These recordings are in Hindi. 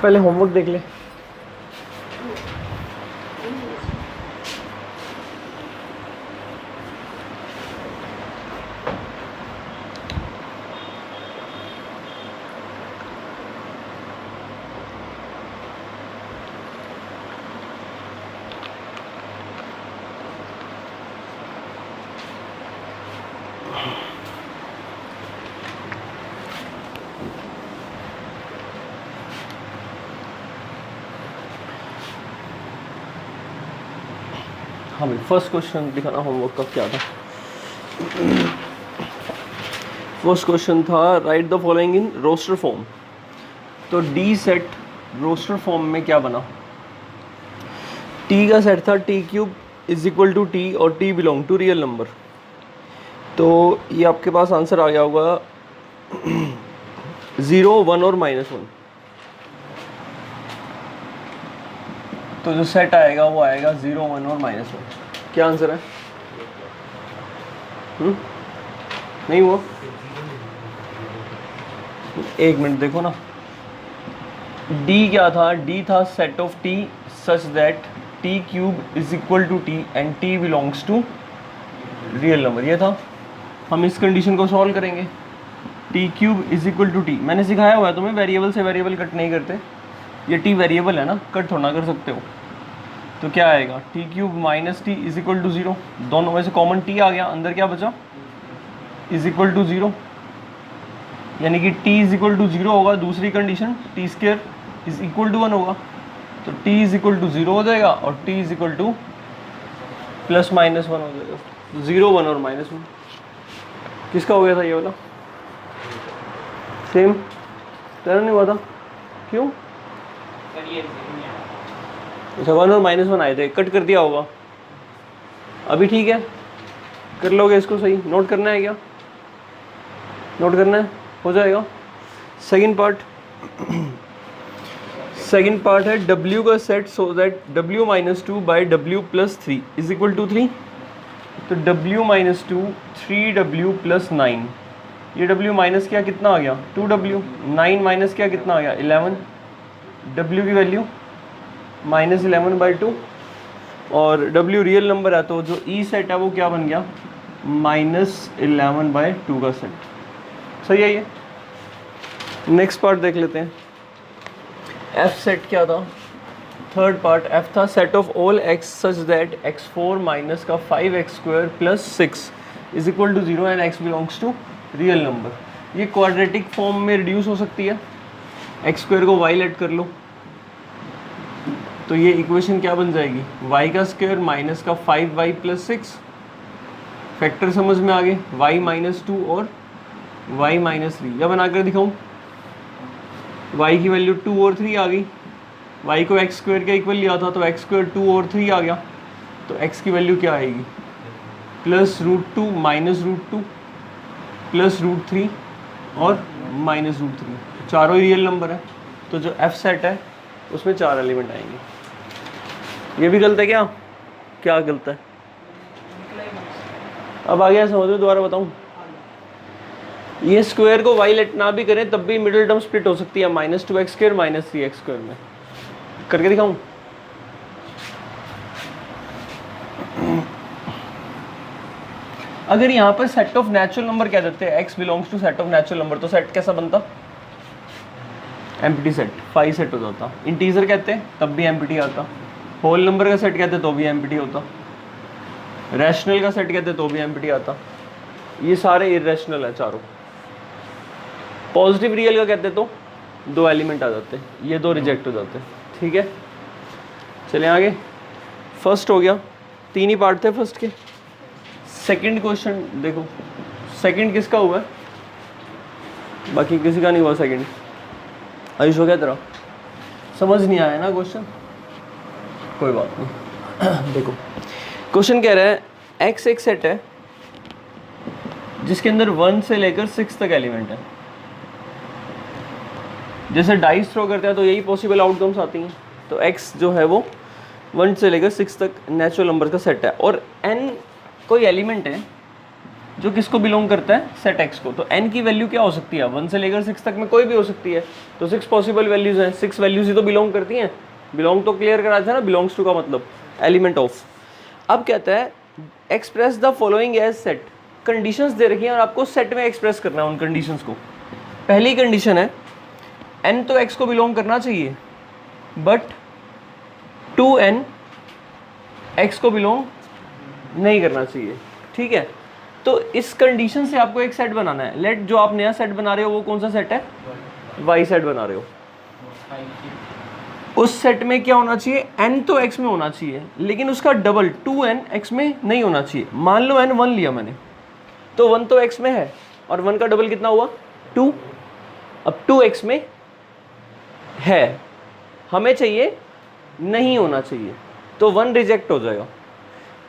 पहले होमवर्क देख ले। हाँ भाई, फर्स्ट क्वेश्चन दिखाना होमवर्क का क्या था। फर्स्ट क्वेश्चन था write the following in roster form. तो डी सेट रोस्टर फॉर्म में क्या बना। टी का सेट था T cube is equal to T और T belong to real number. तो ये आपके पास आंसर आ गया होगा 0, 1 और -1। तो जो सेट आएगा वो आएगा 0, 1 और -1। क्या आंसर है? नहीं वो एक मिनट देखो ना। डी क्या था? डी था set of T such that T cube is equal to T and T belongs to real number. ये था। हम इस कंडीशन को सॉल्व करेंगे। T cube is equal to T, मैंने सिखाया हुआ है तुम्हें, वेरिएबल से वेरिएबल कट नहीं करते। ये टी वेरिएबल है ना, कट थोड़ा कर सकते हो। तो क्या आएगा? T cube minus T is equal to 0। दोनों में से कॉमन टी आ गया, अंदर क्या बचा? इज इक्वल टू 0, यानी कि टी इज इक्वल टू 0 होगा। दूसरी condition T square is equal to 1 होगा। तो टी इज इक्वल टू 0 हो जाएगा और T is equal two plus minus 1 हो जाएगा। 0, 1 और -1 किसका हो गया था? ये वाला सेम तेरा नहीं हुआ था, क्यों? अच्छा, 1 और -1 आए थे, कट कर दिया होगा। अभी ठीक है, कर लोगे इसको सही। नोट करना है क्या? नोट करना है, हो जाएगा। सेकंड पार्ट है W का set so that W - 2 by W + 3 is equal to 3। तो W - 2 3W + 9। ये W माइनस किया कितना आ गया? 2W। 9 माइनस किया कितना आ गया? 11। W की वैल्यू -11/2 और W रियल नंबर है, तो जो E सेट है वो क्या बन गया? -11/2 का सेट। सही है ये। नेक्स्ट पार्ट देख लेते हैं। F सेट क्या था? थर्ड पार्ट F था set of all x such that x4 minus का 5x² + 6 is equal to 0 and x belongs to real number. ये क्वाड्रेटिक फॉर्म में रिड्यूस हो सकती है। x² को y लेट कर लो, तो ये इक्वेशन क्या बन जाएगी? y का स्क्वायर माइनस का 5y + 6। फैक्टर समझ में आ गए? y - 2 और y - 3। या बना कर दिखाऊँ? y की वैल्यू 2 और 3 आ गई। y को x² के इक्वल लिया था, तो x² 2 और 3 आ गया। तो x की वैल्यू क्या आएगी? +√2 -√2 +√3 और -√3। चारों ही रियल नंबर है, तो जो F सेट है उसमें 4 एलिमेंट आएंगे। ये भी गलत है क्या? क्या गलत है? अब आ गया समझ में? दोबारा बताऊं? ये स्क्वायर को y लेट ना भी करें तब भी मिडिल टर्म स्प्लिट हो सकती है, -2x² -3x² में। करके दिखाऊं? अगर यहाँ पर सेट ऑफ नेचुरल नंबर कह देते हैं x belongs to set of natural number, तो सेट कैसा बनता? एम्प्टी सेट, 5 सेट हो जाता। इंटीजर कहते हैं तब भी एम्प्टी आता। होल नंबर का सेट कहते तो भी एम्प्टी होता। रैशनल का सेट कहते तो भी एम्प्टी आता। ये सारे इरेशनल है चारों। पॉजिटिव रियल का कहते तो 2 एलिमेंट आ जाते, ये 2 रिजेक्ट हो जाते। ठीक है, चलें आगे। फर्स्ट हो गया, 3 ही पार्ट थे फर्स्ट के। सेकंड क्वेश्चन देखो, सेकंड किसका हुआ है? बाकी किसी का नहीं हुआ सेकंड। आयुष हो गया तेरा? समझ नहीं आया ना क्वेश्चन? कोई बात नहीं। देखो क्वेश्चन कह रहा है x एक सेट है जिसके अंदर 1 से लेकर 6 तक एलिमेंट है। जैसे डाइस थ्रो करते हैं तो यही पॉसिबल आउटकम्स आती हैं। तो x जो है वो 1 से लेकर 6 तक नेचुरल नंबर का सेट है और n कोई एलिमेंट है जो किसको बिलोंग करता है, सेट एक्स को। तो n की वैल्यू क्या हो सकती है, 1 से लेकर 6 तक में कोई भी हो सकती है। तो 6 पॉसिबल वैल्यूज हैं, 6 वैल्यूज ही तो बिलोंग करती हैं। बिलोंग तो क्लियर करा था ना, बिलोंग्स टू का मतलब एलिमेंट ऑफ। अब कहता है express the following as set, conditions दे रखी हैं और आपको सेट में एक्सप्रेस करना है उन कंडीशंस को। पहली कंडीशन है n तो x को बिलोंग करना चाहिए, बट 2n x को बिलोंग नहीं करना चाहिए, ठीक है। तो इस कंडीशन से आपको एक सेट बनाना है। लेट जो आप नया सेट बना रहे हो वो कौन सा सेट है, y सेट बना रहे हो। उस सेट में क्या होना चाहिए, n तो x में होना चाहिए, लेकिन उसका डबल 2n x में नहीं होना चाहिए। मान लो n 1 लिया मैंने, तो 1 तो x में है और 1 का डबल कितना हुआ 2। अब 2 x में है, हमें चाहिए नहीं होना चाहिए, तो 1 रिजेक्ट हो जाएगा,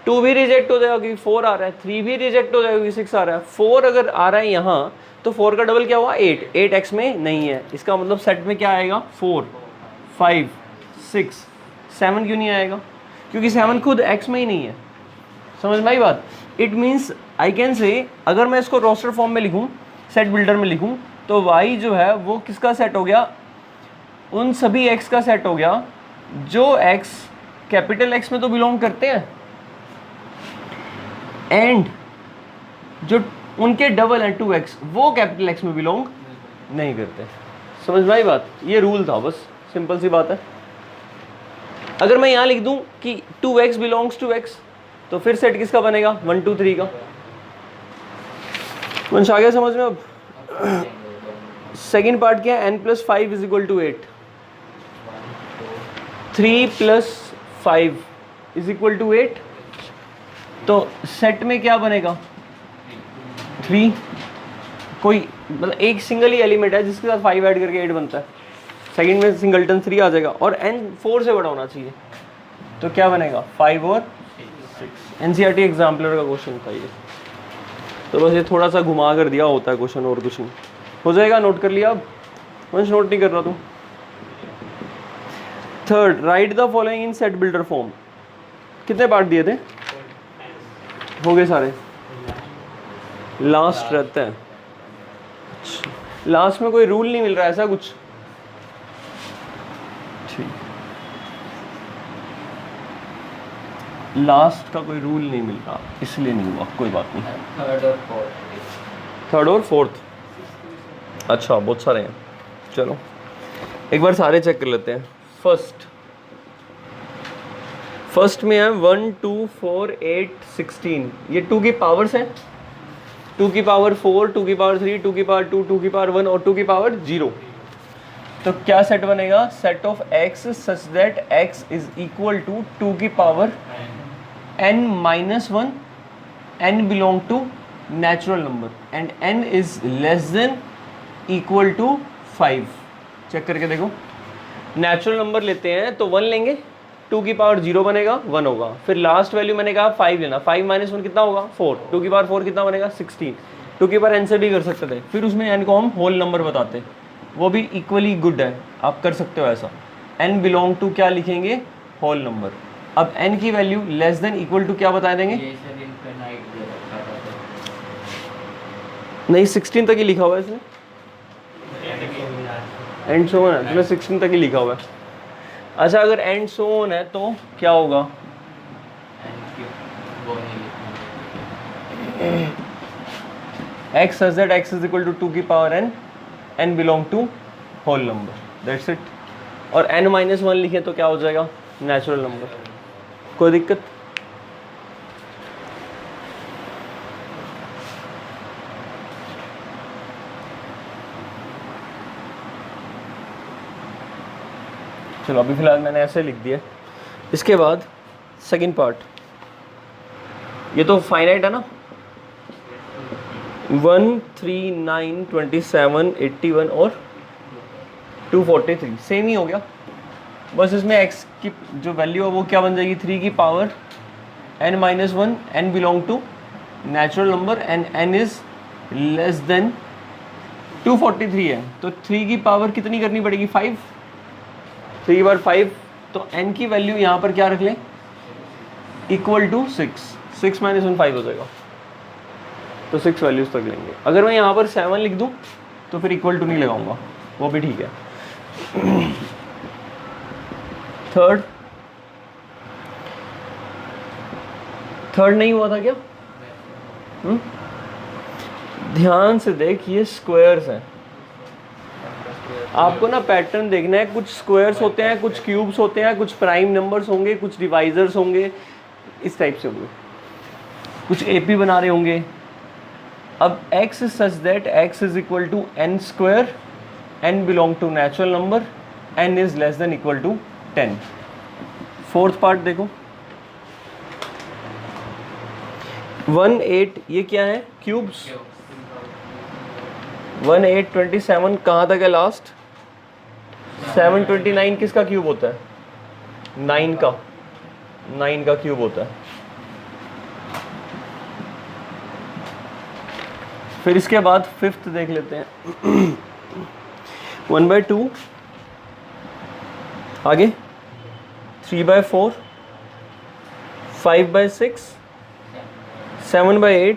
2 भी रिजेक्ट हो जाएगा क्योंकि 4 आ रहा है, 3 भी रिजेक्ट हो जाएगा क्योंकि 6 आ रहा है। 4 अगर आ रहा है यहाँ तो 4 का डबल क्या हुआ 8, 8 x में नहीं है। इसका मतलब सेट में क्या आएगा 4, 5, 6, 7 क्यों नहीं आएगा, क्योंकि 7 खुद x में ही नहीं है। समझ में आई बात। It means I can say, अगर मैं इसको रोस्टर फॉर्म में लिखूँ, सेट बिल्डर में लिखूँ, तो y जो है वो किसका सेट हो गया, उन सभी x का सेट हो गया जो x कैपिटल X में तो बिलोंग करते हैं, एंड जो उनके डबल हैं 2x वो कैपिटल X में बिलोंग नहीं करते। समझ में आई बात। ये रूल था, बस सिंपल सी बात है। अगर मैं यहाँ लिख दूं कि 2x बिलोंग्स टू x, तो फिर सेट किसका बनेगा 1 2 3 का। वंश आ गया समझ में। अब सेकेंड पार्ट क्या है, n + 5 = 8, 3 + 5 = 8। तो सेट में क्या बनेगा 3, कोई मतलब एक सिंगल ही एलिमेंट है जिसके साथ 5 ऐड करके 8 बनता है। सेकंड में सिंगलटन 3 आ जाएगा और n 4 से बड़ा होना चाहिए, तो क्या बनेगा 5 और 6। एनसीईआरटी एग्जाम्पलर का क्वेश्चन था ये, तो बस ये थोड़ा सा घुमा कर दिया होता है क्वेश्चन, और कुछ नहीं। हो जाएगा, नोट कर लिया। अब वंश नोट नहीं कर रहा तू। Third, right the following in set builder form. कितने पार्ट दिए थे, हो गए सारे, लास्ट रहता है। लास्ट में कोई रूल नहीं मिल रहा ऐसा कुछ, ठीक, लास्ट का कोई रूल नहीं मिल रहा इसलिए नहीं हुआ, कोई बात नहीं। थर्ड और फोर्थ, अच्छा बहुत सारे हैं, चलो एक बार सारे चेक कर लेते हैं। फर्स्ट में है 1 2 4 8 16, ये 2 की पावर्स हैं, 2 की पावर 4, 2 की पावर 3, 2 की पावर 2, 2 की पावर 1 और 2 की पावर 0। तो क्या सेट बनेगा, set of x such that x is equal to 2 की power n - 1, n belong to natural number and n is less than equal to 5। Check करके देखो, नेचुरल नंबर लेते हैं तो 1 लेंगे, 2 की पावर 0 बनेगा 1 होगा, फिर लास्ट वैल्यू मैंने कहा 5 लेना, 5 - 1 कितना होगा 4, 2 की पावर 4 कितना बनेगा 16, 2 की पावर n से भी कर सकते थे, फिर उसमें n को हम होल नंबर बताते, वो भी इक्वली गुड है, आप कर सकते हो ऐसा। n बिलोंग टू क्या लिखेंगे, होल नंबर। अब n की value less than equal to क्या बता देंगे, नहीं 16 तक ही लिखा हुआ है इसमें, एंड सो ऑन है, इसमें 16 तक ही लिखा हुआ है। अच्छा अगर एंड सो ऑन है तो क्या होगा, x such that x is equal to 2 की power n, n belong to whole number, that's it। और n - 1 लिखें तो क्या हो जाएगा, नेचुरल नंबर। कोई दिक्कत, चलो अभी फिलहाल मैंने ऐसे लिख दिया। इसके बाद सेकंड पार्ट, ये तो फाइनाइट है ना, 1 3 9 27 81 और 243 सेम ही हो गया, बस इसमें x की जो वैल्यू है वो क्या बन जाएगी, 3 की power n - 1, n belong to natural number and n is less than 243 है, तो 3 की पावर कितनी करनी पड़ेगी 5, 3 की पावर 5, तो n की वैल्यू यहाँ पर क्या रख लें, इक्वल टू 6, 6 - 1 5 हो जाएगा। तो 6 वैल्यूज़ तक लेंगे। अगर मैं यहाँ पर 7 लिख दूँ तो फिर इक्वल टू नहीं लगाऊंगा, वो भी ठीक है। थर्ड नहीं हुआ था क्या? ध्यान से देख, ये स्क्वायर्स हैं। आपको ना पैटर्न देखना है, कुछ स्क्वायर्स होते हैं, कुछ क्यूब्स होते हैं, कुछ प्राइम नंबर्स होंगे, कुछ डिवाइजर्स होंगे, इस टाइप से होंगे, कुछ एपी बना रहे होंगे। अब x is such that x is equal to n square, n belong to natural number, n is less than equal to 10। Fourth part देखो, 1 8, ये क्या है? क्यूब्स। 1 8 27 कहाँ तक है लास्ट? 7 29 किसका क्यूब होता है? 9 का क्यूब होता है। फिर इसके बाद फिफ्थ देख लेते हैं। 1/2, आगे 3/4, 5/6, 7/8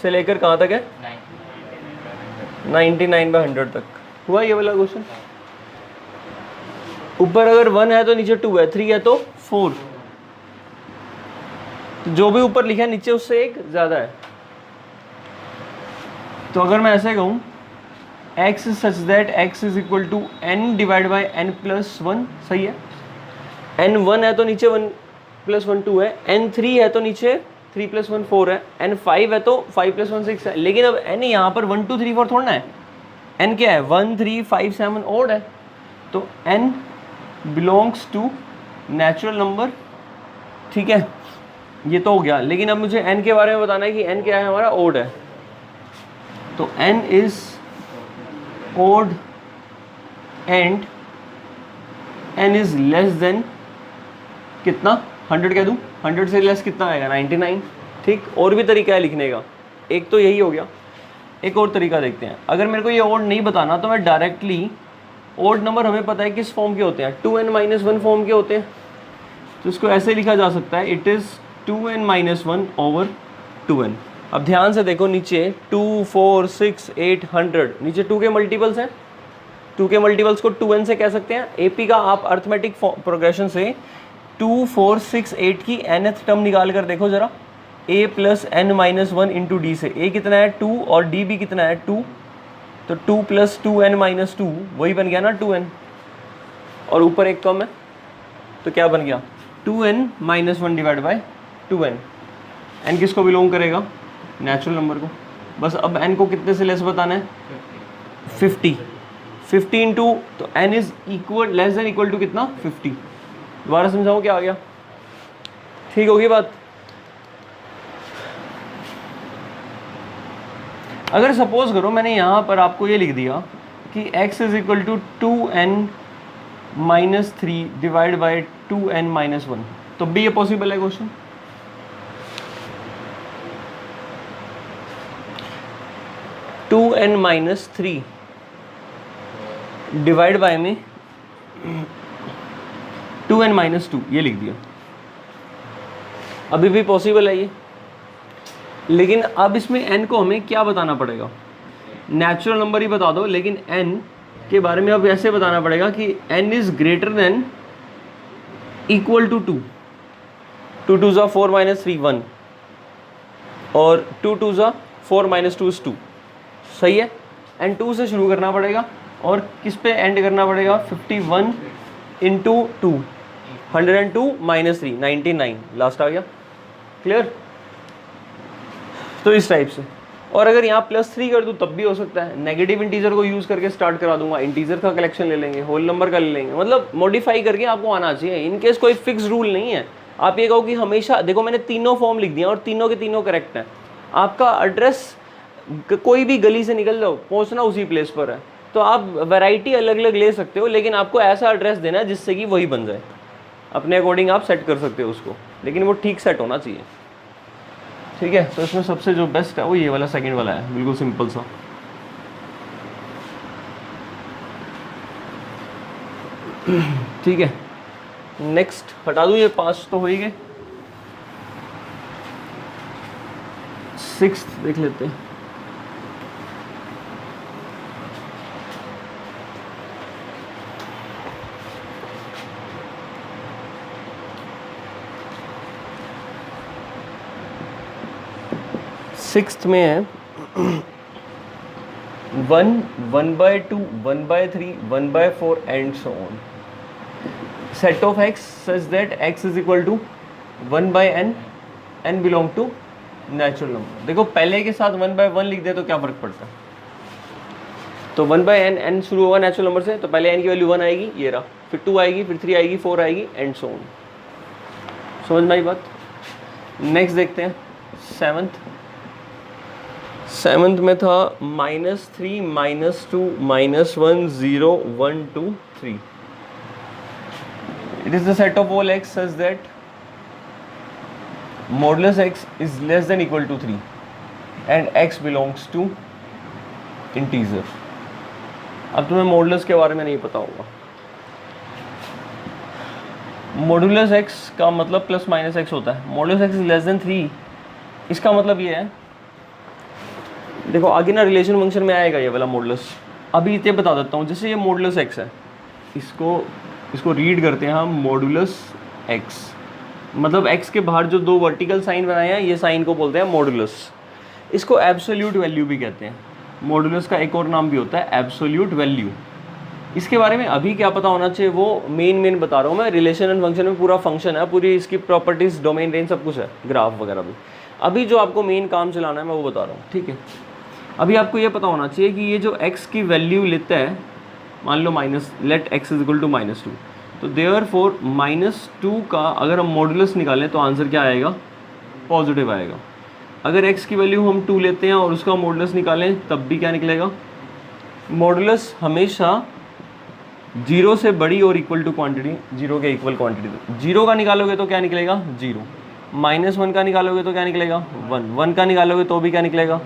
से लेकर कहाँ तक है? 99/100 तक। हुआ ये वाला क्वेश्चन? ऊपर अगर 1 है तो नीचे 2 है, 3 है तो 4, जो भी ऊपर लिखा है नीचे उससे एक ज़्यादा है। तो अगर मैं ऐसे कहूँ x such that x is equal to n divide by n plus 1, सही है। n 1 है तो नीचे 1 प्लस 1 2 है, n 3 है तो नीचे 3 प्लस 1 4 है, n 5 है तो 5 प्लस 1 6 है। लेकिन अब n यहाँ पर 1 2 3 4 थोड़ा है, n क्या है? 1 3 5 7 ओड है, तो n belongs to natural number, ठीक है। ये तो हो गया, लेकिन अब मुझे n के बारे में बताना है कि n क्या है हमारा? ओड है। तो n is odd and n is less than कितना? 100 कह दूँ? 100 से लेस कितना आएगा? 99, ठीक। और भी तरीका है लिखने का, एक तो यही हो गया, एक और तरीका देखते हैं। अगर मेरे को ये ओड नहीं बताना तो मैं डायरेक्टली, ओड नंबर हमें पता है किस फॉर्म के होते हैं, 2n-1 फॉर्म के होते हैं, तो इसको ऐसे लिखा जा सकता है, it is 2n-1 over 2n। अब ध्यान से देखो, नीचे 2 4 6 8 100, नीचे 2 के मल्टीपल्स हैं, 2 के मल्टीपल्स को 2n से कह सकते हैं। एपी का आप अर्थमेटिक प्रोग्रेशन से 2 4 6 8 की nth टर्म निकाल कर देखो जरा, a plus n-1 into D से। a कितना है? 2, और d भी कितना है? 2, तो 2 प्लस 2n-2 वही बन गया ना 2n, और ऊपर एक कम है तो क्या बन गया? 2n-1 divide by 2n। n किसको बिलोंग करेगा? नेचुरल नंबर को। बस अब n को कितने से लेस बताना है? 50 इंटू, तो n is equal less than equal to कितना? 50। दोबारा समझाऊँ क्या आ गया? ठीक होगी बात? अगर सपोज करो मैंने यहाँ पर आपको ये लिख दिया कि x is equal to 2n-3 divide by 2n-1, तो भी ये पॉसिबल है क्वेश्चन? 2n-3 डिवाइड बाय में 2n-2 ये लिख दिया, अभी भी पॉसिबल है ये। लेकिन अब इसमें n को हमें क्या बताना पड़ेगा? नेचुरल नंबर ही बता दो, लेकिन n के बारे में अब ऐसे बताना पड़ेगा कि n is greater than equal to 2। 2 2 ज़ा 4 - 3 1, और 2 2 ज़ा 4 - 2 is 2, सही है। n 2 से शुरू करना पड़ेगा और किस पे एंड करना पड़ेगा? 51 इंटू 2, 102 - 3 99, लास्ट आ गया। क्लियर? तो इस टाइप से। और अगर यहाँ +3 कर दूँ तब भी हो सकता है, नेगेटिव इंटीजर को यूज़ करके स्टार्ट करा दूंगा, इंटीजर का कलेक्शन ले लेंगे, होल नंबर का ले लेंगे, मतलब मॉडिफाई करके आपको आना चाहिए। इनकेस कोई फिक्स रूल नहीं है, आप ये कहो कि हमेशा, देखो मैंने तीनों फॉर्म लिख दिया और तीनों के तीनों करेक्ट हैं, आपका एड्रेस कोई भी गली से निकल जाओ पहुँचना उसी प्लेस पर है, तो आप वैरायटी अलग अलग ले सकते हो, लेकिन आपको ऐसा एड्रेस देना है जिससे कि वही बन जाए। अपने अकॉर्डिंग आप सेट कर सकते हो उसको, लेकिन वो ठीक सेट होना चाहिए, ठीक है। तो इसमें सबसे जो बेस्ट है वो ये वाला सेकंड वाला है, बिल्कुल सिंपल सा। ठीक है, नेक्स्ट हटा दूँ, ये 5 तो हो ही गए। सिक्स्थ देख लेते हैं। सिक्स्थ में है 1, 1/2, 1/3, 1/4 and so on. Set of x such that x is equal to 1/n, n belong to natural number. देखो पहले के साथ 1/1 लिख दे तो क्या फर्क पड़ता है, तो 1/n, n शुरू होगा नेचुरल नंबर से, तो पहले n की वैल्यू 1 आएगी, ये रहा, फिर 2 आएगी, फिर 3 आएगी, 4 आएगी एंड सो ऑन। समझ में आई बात। नेक्स्ट देखते हैं सेवन्थ में था -3, -2, -1, 0, 1, 2, 3। It is the set of all x such that modulus x is less than equal to 3 and x belongs to integer। अब तुम्हें मॉडुलस के बारे में नहीं पता होगा। मॉडुलस x का मतलब प्लस माइनस x होता है। Modulus x is less than 3, इसका मतलब ये है, देखो आगे ना रिलेशन फंक्शन में आएगा ये वाला मॉडुलस। अभी इतने बता देता हूँ, जैसे ये मॉडुलस x है, इसको रीड करते हैं हम मॉडुलस x, मतलब x के बाहर जो दो वर्टिकल साइन बनाए हैं ये साइन को बोलते हैं मॉडुलस। इसको एब्सोल्यूट वैल्यू भी कहते हैं। मॉडुलस का एक और नाम भी होता है एब्सोल्यूट वैल्यू। इसके बारे में अभी क्या पता होना चाहिए वो मेन बता रहा हूँ मैं। रिलेशन एंड फंक्शन में पूरा फंक्शन है, पूरी इसकी प्रॉपर्टीज, डोमेन, रेंज सब कुछ है, ग्राफ वगैरह भी। अभी जो आपको मेन काम चलाना है मैं वो बता रहा हूँ, ठीक है। अभी आपको ये पता होना चाहिए कि ये जो x की वैल्यू लेता है, मान लो let x is equal to -2, तो देयरफॉर -2 का अगर हम मॉडुलस निकालें तो आंसर क्या आएगा, पॉजिटिव आएगा। अगर x की वैल्यू हम 2 लेते हैं और उसका मॉडुलस निकालें तब भी क्या निकलेगा, मॉडुलस हमेशा 0 से बड़ी और इक्वल टू क्वांटिटी, 0 के इक्वल क्वांटिटी। 0 का निकालोगे तो क्या निकलेगा 0, -1 का निकालोगे तो क्या निकलेगा 1, 1 का निकालोगे तो भी क्या निकलेगा।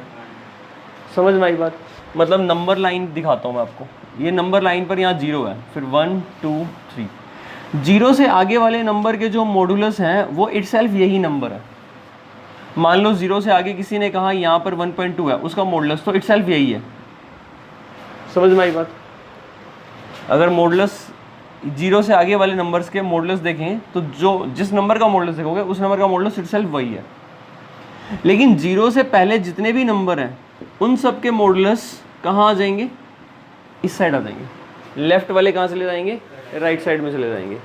समझ में आई बात। मतलब नंबर लाइन दिखाता हूँ मैं आपको, ये नंबर लाइन पर यहाँ 0 है, फिर 1, 2, 3। 0 से आगे वाले नंबर के जो मॉडुलस हैं वो इटसेल्फ यही नंबर है। मान लो 0 से आगे किसी ने कहा यहाँ पर 1.2 है, उसका मॉडुलस तो इटसेल्फ यही है। समझ में आई बात। अगर मॉडुलस 0 से आगे वाले नंबर्स के मॉडुलस देखें तो जिस नंबर का मॉडुलस देखोगे उस नंबर का मॉडुलस इटसेल्फ वही है। लेकिन 0 से पहले जितने भी नंबर हैं उन सब के मॉडुलस कहाँ आ जाएंगे, इस साइड आ जाएंगे। लेफ्ट वाले कहाँ चले जाएंगे, राइट साइड में चले जाएंगे।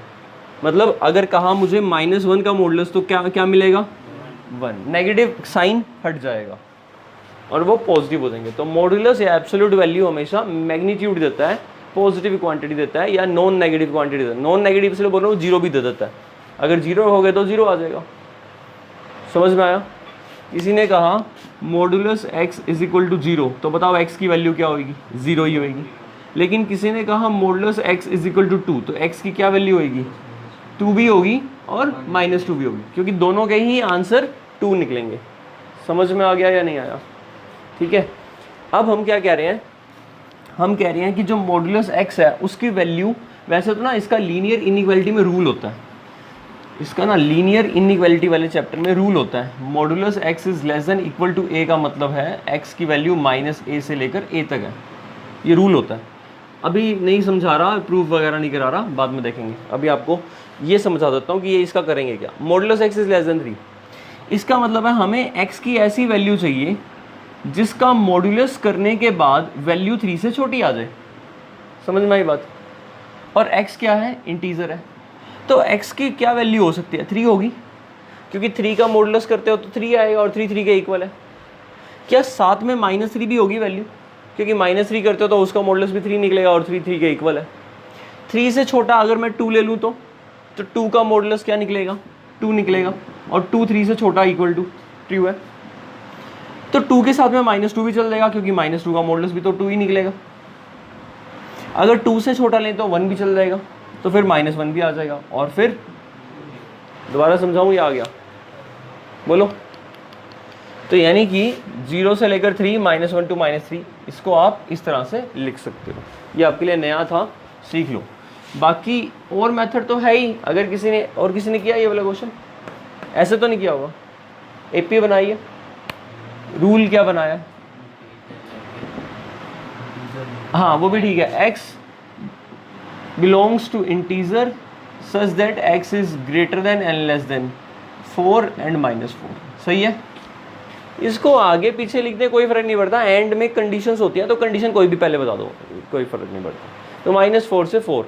मतलब अगर कहा मुझे -1 का मॉडुलस तो क्या मिलेगा 1, नेगेटिव साइन हट जाएगा और वो पॉजिटिव हो जाएंगे। तो मॉडुलस या एब्सोल्यूट वैल्यू हमेशा मैग्नीट्यूड देता है, पॉजिटिव क्वांटिटी देता है या नॉन नेगेटिव क्वांटिटी देता है। नॉन नेगेटिव इसलिए बोल रहा हूँ 0 भी दे देता है। अगर 0 हो गए तो 0 आ जाएगा। समझ में आया। किसी ने कहा modulus x is equal to 0, तो बताओ x की वैल्यू क्या होगी, 0 ही होगी। लेकिन किसी ने कहा modulus x is equal to 2, तो x की क्या वैल्यू होगी, 2 भी होगी और -2 भी होगी, क्योंकि दोनों के ही आंसर 2 निकलेंगे। समझ में आ गया या नहीं आया, ठीक है। अब हम क्या कह रहे हैं, हम कह रहे हैं कि जो मॉडुलस x है उसकी वैल्यू, वैसे तो ना इसका लीनियर इनइक्वालिटी में रूल होता है, इसका ना लीनियर इनइक्वालिटी वाले चैप्टर में रूल होता है, modulus x is less than equal to a का मतलब है x की वैल्यू -a से लेकर a तक है, ये रूल होता है। अभी नहीं समझा रहा, प्रूफ वगैरह नहीं करा रहा, बाद में देखेंगे। अभी आपको ये समझा देता हूँ कि ये इसका करेंगे क्या। Modulus x is less than 3, इसका मतलब है हमें x की ऐसी वैल्यू चाहिए जिसका मॉडुलस करने के बाद वैल्यू 3 से छोटी आ जाए। समझ में आई बात। और x क्या है, इंटीजर है, तो x की क्या वैल्यू हो सकती है, 3 होगी, क्योंकि 3 का मॉडुलस करते हो तो 3 आएगा और 3 3 के इक्वल है। क्या साथ में -3 भी होगी वैल्यू, क्योंकि -3 करते हो तो उसका मॉडुलस भी 3 निकलेगा और 3 3 के इक्वल है। 3 से छोटा अगर मैं 2 ले लूँ तो 2 का मॉडुलस क्या निकलेगा, 2 निकलेगा, और 2 3 से छोटा इक्वल टू 2 है, तो 2 के साथ में -2 भी चल जाएगा, क्योंकि -2 का मॉडुलस भी तो 2 ही निकलेगा। अगर 2 से छोटा लें तो 1 भी चल जाएगा, तो फिर -1 भी आ जाएगा। और फिर दोबारा समझाऊँ, ये आ गया, बोलो। तो यानी कि 0 से लेकर 3, -1 to -3, इसको आप इस तरह से लिख सकते हो। ये आपके लिए नया था, सीख लो। बाकी और मेथड तो है ही। अगर किसी ने किया ये वाला क्वेश्चन, ऐसे तो नहीं किया होगा, एपी बनाइए, रूल क्या बनाया? हाँ वो भी ठीक है, x belongs to integer such that x is greater than and less than 4 and -4। सही है, इसको आगे पीछे लिखते कोई फर्क नहीं पड़ता, एंड में कंडीशंस होती हैं तो कंडीशन कोई भी पहले बता दो, कोई फर्क नहीं पड़ता। तो -4 से 4,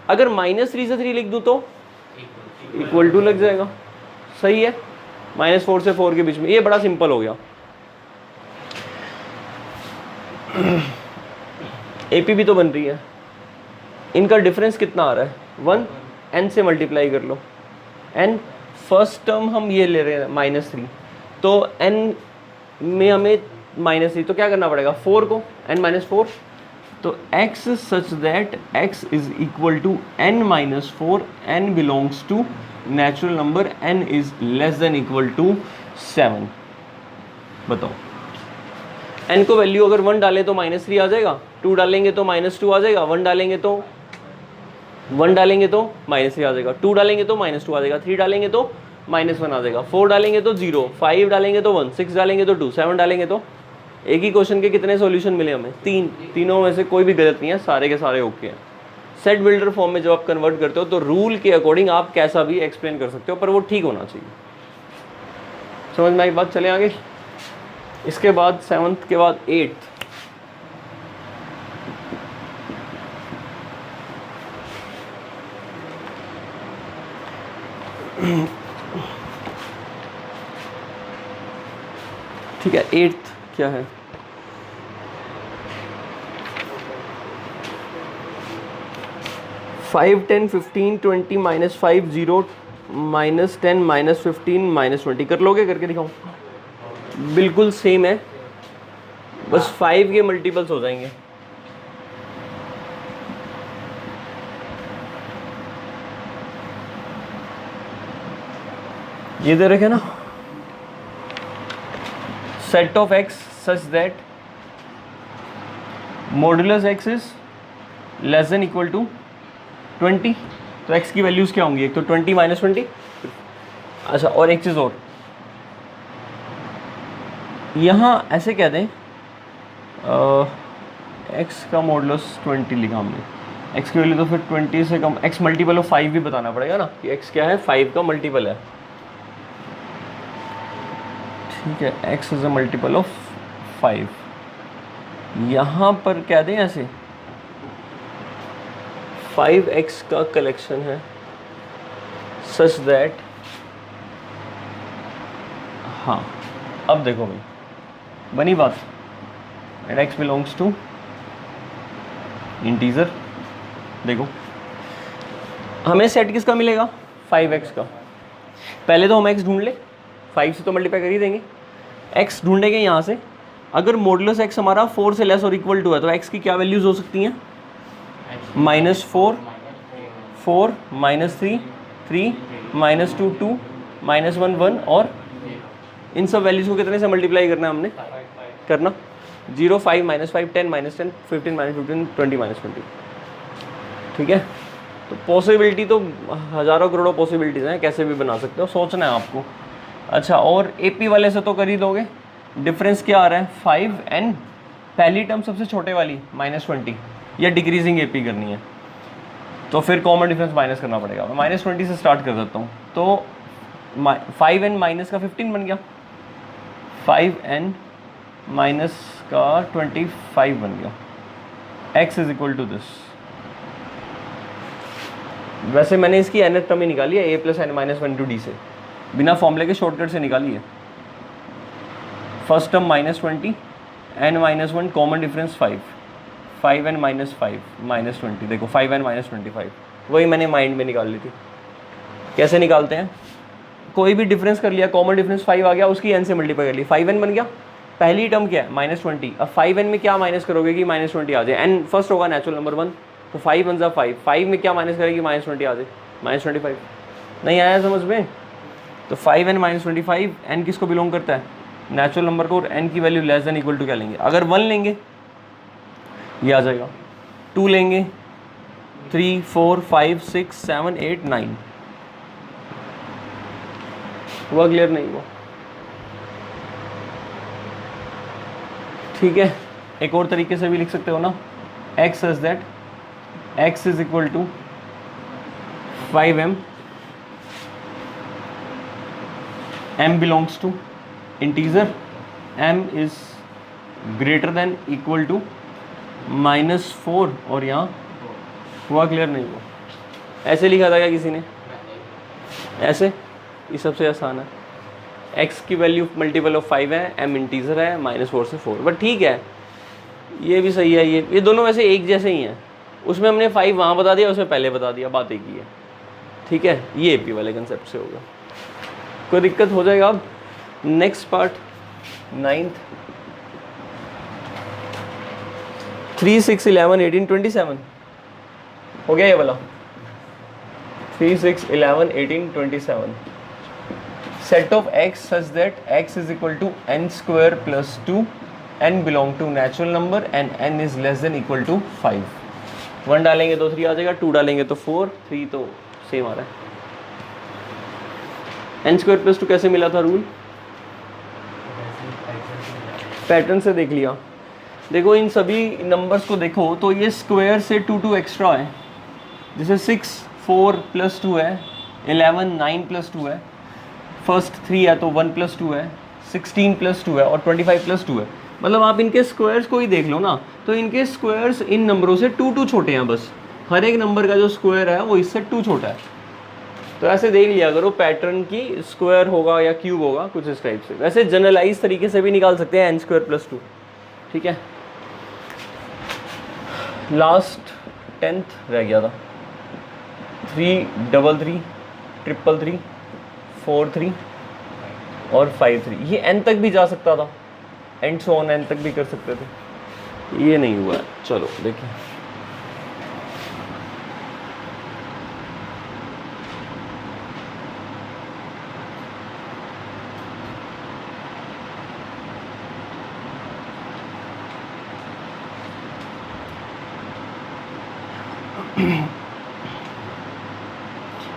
अगर -3 से 3 लिख दूँ तो इक्वल टू लग जाएगा। सही है, -4 से 4 के बीच में, ये बड़ा सिंपल हो गया। एपी भी तो बन रही है, इनका डिफरेंस कितना आ रहा है? 1, n से मल्टीप्लाई कर लो, n फर्स्ट टर्म हम ये ले रहे हैं -3, तो n में हमें -3, तो क्या करना पड़ेगा 4 को, n-4, तो x such that x is equal to n-4, n belongs to natural number, n is less than equal to 7। बताओ, n को वैल्यू अगर 1 डालें तो -3 आ जाएगा, 2 डालेंगे तो -2 आ जाएगा, 1 डालेंगे तो -3 आ जाएगा, 2 डालेंगे तो -2 आ जाएगा, 3 डालेंगे तो -1 आ जाएगा, 4 डालेंगे तो 0, 5 डालेंगे तो 1, 6 डालेंगे तो 2, 7 डालेंगे तो। एक ही क्वेश्चन के कितने सॉल्यूशन मिले हमें? 3, तीनों में से कोई भी गलत नहीं है, सारे के सारे ओके हैं। सेट बिल्डर फॉर्म में जब आप कन्वर्ट करते हो तो रूल के अकॉर्डिंग आप कैसा भी एक्सप्लेन कर सकते हो, पर वो ठीक होना चाहिए। समझ में आई बात? चले आगे। इसके बाद 7th के बाद 8th, ठीक है। 8th क्या है? फाइव 10 15 20 -5 0 -10 -15 -20 कर लोगे? करके दिखाऊं? बिल्कुल सेम है, बस 5 के मल्टीपल्स हो जाएंगे। ये दे रखे ना, set of x such that modulus x is less than equal to 20, तो x की वैल्यूज क्या होंगी? एक तो 20 -20, अच्छा, और एक चीज़ और, यहाँ ऐसे कह दें x का मॉडुलस 20 लिखा हमने, x की वैल्यू तो फिर 20 से कम, x मल्टीपल ऑफ 5 भी बताना पड़ेगा ना कि x क्या है, 5 का मल्टीपल है। ठीक है, x is a multiple of 5, यहाँ पर कह दें ऐसे 5x का कलेक्शन है सच दैट, हाँ अब देखो भाई बनी बात, and x belongs to integer. देखो हमें सेट किसका मिलेगा? 5x का। पहले तो हम x ढूंढ ले, 5 से तो मल्टीप्लाई कर ही देंगे, x ढूंढेंगे यहाँ से। अगर मॉडुलस x हमारा 4 से लेस और इक्वल टू है तो x की क्या वैल्यूज हो सकती हैं? -4, 4, -3, 3, -2, 2, -1, 1, और इन सब वैल्यूज़ को कितने से मल्टीप्लाई करना है हमने? करना 0, 5, -5, 10, -10, 15, -15, 20, -20। ठीक है, तो पॉसिबिलिटी तो हज़ारों करोड़ों पॉसिबिलिटीज़ हैं, कैसे भी बना सकते हो, सोचना है आपको। अच्छा, और AP वाले से तो कर ही दोगे। डिफरेंस क्या आ रहा है? 5n, पहली टर्म सबसे छोटे वाली -20, या डिक्रीजिंग AP करनी है तो फिर कॉमन डिफरेंस माइनस करना पड़ेगा। मैं -20 से स्टार्ट कर देता हूँ, तो 5n माइनस का 15 बन गया, 5n माइनस का 25 बन गया, x is equal to this. वैसे मैंने इसकी nth टर्म ही निकाली है, a + n-1 से, बिना फॉर्मूले के शॉर्टकट से निकाली है। First term -20, n-1, common difference 5, 5n - 5 -20, देखो 5n - 25, वही मैंने माइंड में निकाल ली थी। कैसे निकालते हैं? कोई भी डिफरेंस कर लिया, कॉमन डिफरेंस 5 आ गया, उसकी n से मल्टीप्लाई कर ली, 5n बन गया। पहली टर्म क्या है? -20, अब 5n में क्या माइनस करोगे कि -20 आ जाए? n फर्स्ट होगा नेचुरल नंबर 1, तो 5 × 5, 5 में क्या माइनस करेगी? -20 आ जाए, -25। नहीं आया समझ में? तो 5n - 25, n किसको बिलोंग करता है? नेचुरल नंबर को, और n की value less than equal to क्या लेंगे? अगर 1 लेंगे ये आ जाएगा, 2 लेंगे, 3, 4, 5, 6, 7, 8, 9। हुआ क्लियर? नहीं हुआ? ठीक है, एक और तरीके से भी लिख सकते हो ना, x such that x is equal to 5m, m belongs to integer, m is greater than equal to -4, और यहाँ हुआ क्लियर नहीं हुआ? ऐसे लिखा था क्या किसी ने? ऐसे, ये सबसे आसान है। x की वैल्यू मल्टीपल ऑफ 5 है, m इंटीजर है, -4 से 4, बट ठीक है ये भी सही है। ये दोनों वैसे एक जैसे ही हैं, उसमें हमने 5 वहाँ बता दिया, उसमें पहले बता दिया, बात एक ही है। ठीक है, ये एपी वाले कंसेप्ट से होगा, कोई दिक्कत हो जाएगा। अब नेक्स्ट पार्ट 9th, 3, 6, 11, 18, 27 हो गया ये वाला। 3, 6, 11, 18, 27 set of x such that x is equal to n square plus 2, n belong to natural number and n is less than equal to 5। 1 डालेंगे तो 3 आ जाएगा, 2 डालेंगे तो 4, 3 तो सेम आ रहा है। n स्क्वायर प्लस 2 कैसे मिला था रूल? पैटर्न से देख लिया। देखो इन सभी नंबर्स को देखो तो ये स्क्वायर से 2 2 एक्स्ट्रा है, जैसे 6 4 प्लस 2 है, 11 9 प्लस 2 है, फर्स्ट 3 है तो 1 प्लस 2 है, 16 प्लस 2 है और 25 प्लस 2 है। मतलब आप इनके स्क्वायर्स को ही देख लो ना, तो इनके स्क्वायर्स इन नंबरों से 2 2 छोटे हैं बस। हर एक नंबर का जो स्क्वायर है वो इससे 2 छोटा है। तो ऐसे देख लिया करो पैटर्न की, स्क्वायर होगा या क्यूब होगा कुछ इस टाइप से। वैसे जनरलाइज तरीके से भी निकाल सकते हैं n स्क्वायर प्लस 2। ठीक है, लास्ट 10th रह गया था, 3 3 3 3 3 4 3 और 5 3। ये n तक भी जा सकता था, एंड सो ऑन n तक भी कर सकते थे, ये नहीं हुआ। चलो देखिए,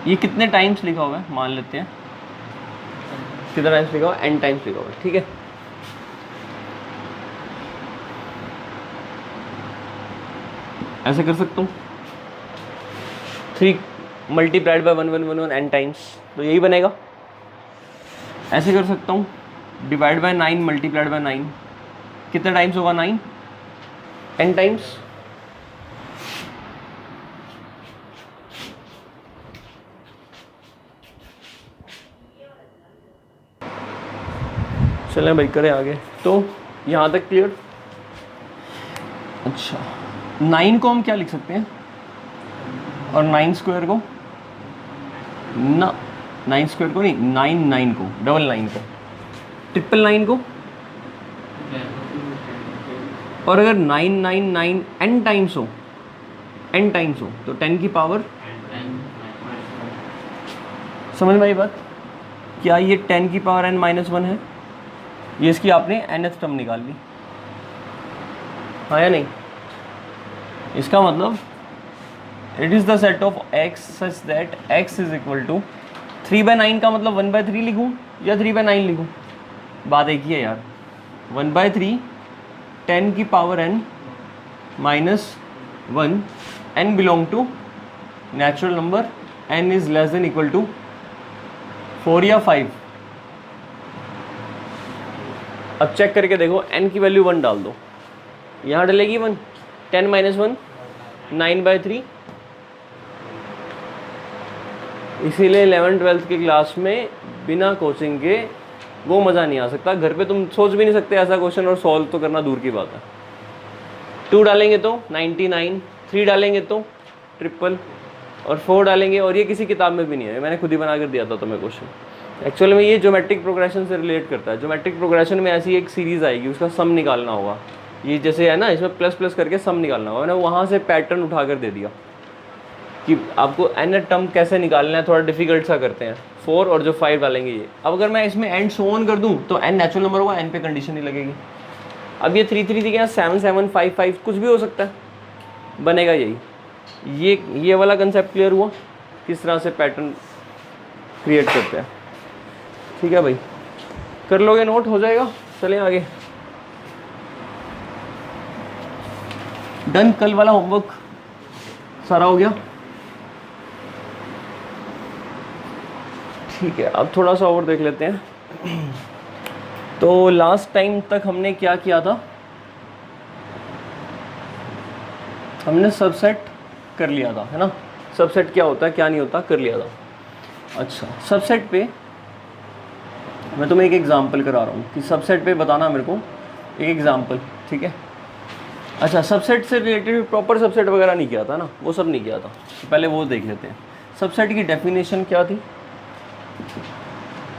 ये कितने टाइम्स लिखा हुआ है मान लेते हैं, कितना टाइम्स लिखा हुआ है? n टाइम्स लिखा हुआ है। ठीक है, ऐसे कर सकता हूँ 3 मल्टीप्लाइड बाय 1 1 1 1 n टाइम्स, तो यही बनेगा। ऐसे कर सकता हूँ डिवाइड बाय 9 मल्टीप्लाइड बाय 9, कितना टाइम्स होगा? 9 n टाइम्स। चलें भाई करें आगे। तो यहाँ तक क्लियर? अच्छा, 9 को हम क्या लिख सकते हैं? और 9 स्क्वायर को ना, 9 स्क्वायर को नहीं, 9 9 को, 9 को, 999 को। और अगर 999 n टाइम्स हो, n टाइम्स हो तो 10 की पावर, समझ में आई बात? क्या ये 10 की पावर n माइनस 1 है? ये इसकी आपने nth टर्म निकाल ली, हाँ या नहीं? इसका मतलब it is the set of x such that x is equal to 3/9 का मतलब 1/3 लिखूँ या 3/9 लिखूँ? बात एक ही है यार। 1/3 10 की power n minus 1, n belong to natural number, n is less than equal to 4 या 5। अब चेक करके देखो, n की वैल्यू 1 डाल दो, यहाँ डलेगी 1, 10 माइनस 1 9/3। इसीलिए 11th 12th की क्लास में बिना कोचिंग के वो मज़ा नहीं आ सकता। घर पे तुम सोच भी नहीं सकते ऐसा क्वेश्चन, और सॉल्व तो करना दूर की बात है। 2 डालेंगे तो 99, 3 डालेंगे तो 3 और 4 डालेंगे, और ये किसी किताब में भी नहीं है, मैंने खुद ही बना कर दिया था तुम्हें क्वेश्चन। एक्चुअल में ये ज्योमेट्रिक प्रोग्रेशन से रिलेट करता है। ज्योमेट्रिक प्रोग्रेशन में ऐसी एक सीरीज़ आएगी, उसका सम निकालना होगा। ये जैसे है ना, इसमें प्लस प्लस करके सम निकालना होगा। मैंने वहाँ से पैटर्न उठा कर दे दिया कि आपको n टर्म कैसे निकालना है, थोड़ा डिफिकल्ट सा करते हैं। 4 और जो 5 डालेंगे ये। अब अगर मैं इसमें एंड सो ऑन कर दूँ तो n नेचुरल नंबर होगा, n पे कंडीशन नहीं लगेगी। अब ये 3 3 थी क्या, 7 7 5 5 कुछ भी हो सकता है, बनेगा यही। ये वाला कंसेप्ट क्लियर हुआ किस तरह से पैटर्न क्रिएट करते हैं? ठीक है भाई, कर लोगे नोट, हो जाएगा। चलें आगे। डन, कल वाला होमवर्क सारा हो गया? ठीक है, अब थोड़ा सा और देख लेते हैं। तो लास्ट टाइम तक हमने क्या किया था? हमने सबसेट कर लिया था, है ना? सबसेट क्या होता है क्या नहीं होता कर लिया था। अच्छा, सबसेट पे मैं तुम्हें एक एग्जांपल करा रहा हूँ कि सबसेट पे बताना मेरे को एक एग्जांपल, ठीक है? अच्छा, सबसेट से रिलेटेड प्रॉपर सबसेट वगैरह नहीं किया था ना, वो सब नहीं किया था, तो पहले वो देख लेते हैं। सबसेट की डेफिनेशन क्या थी?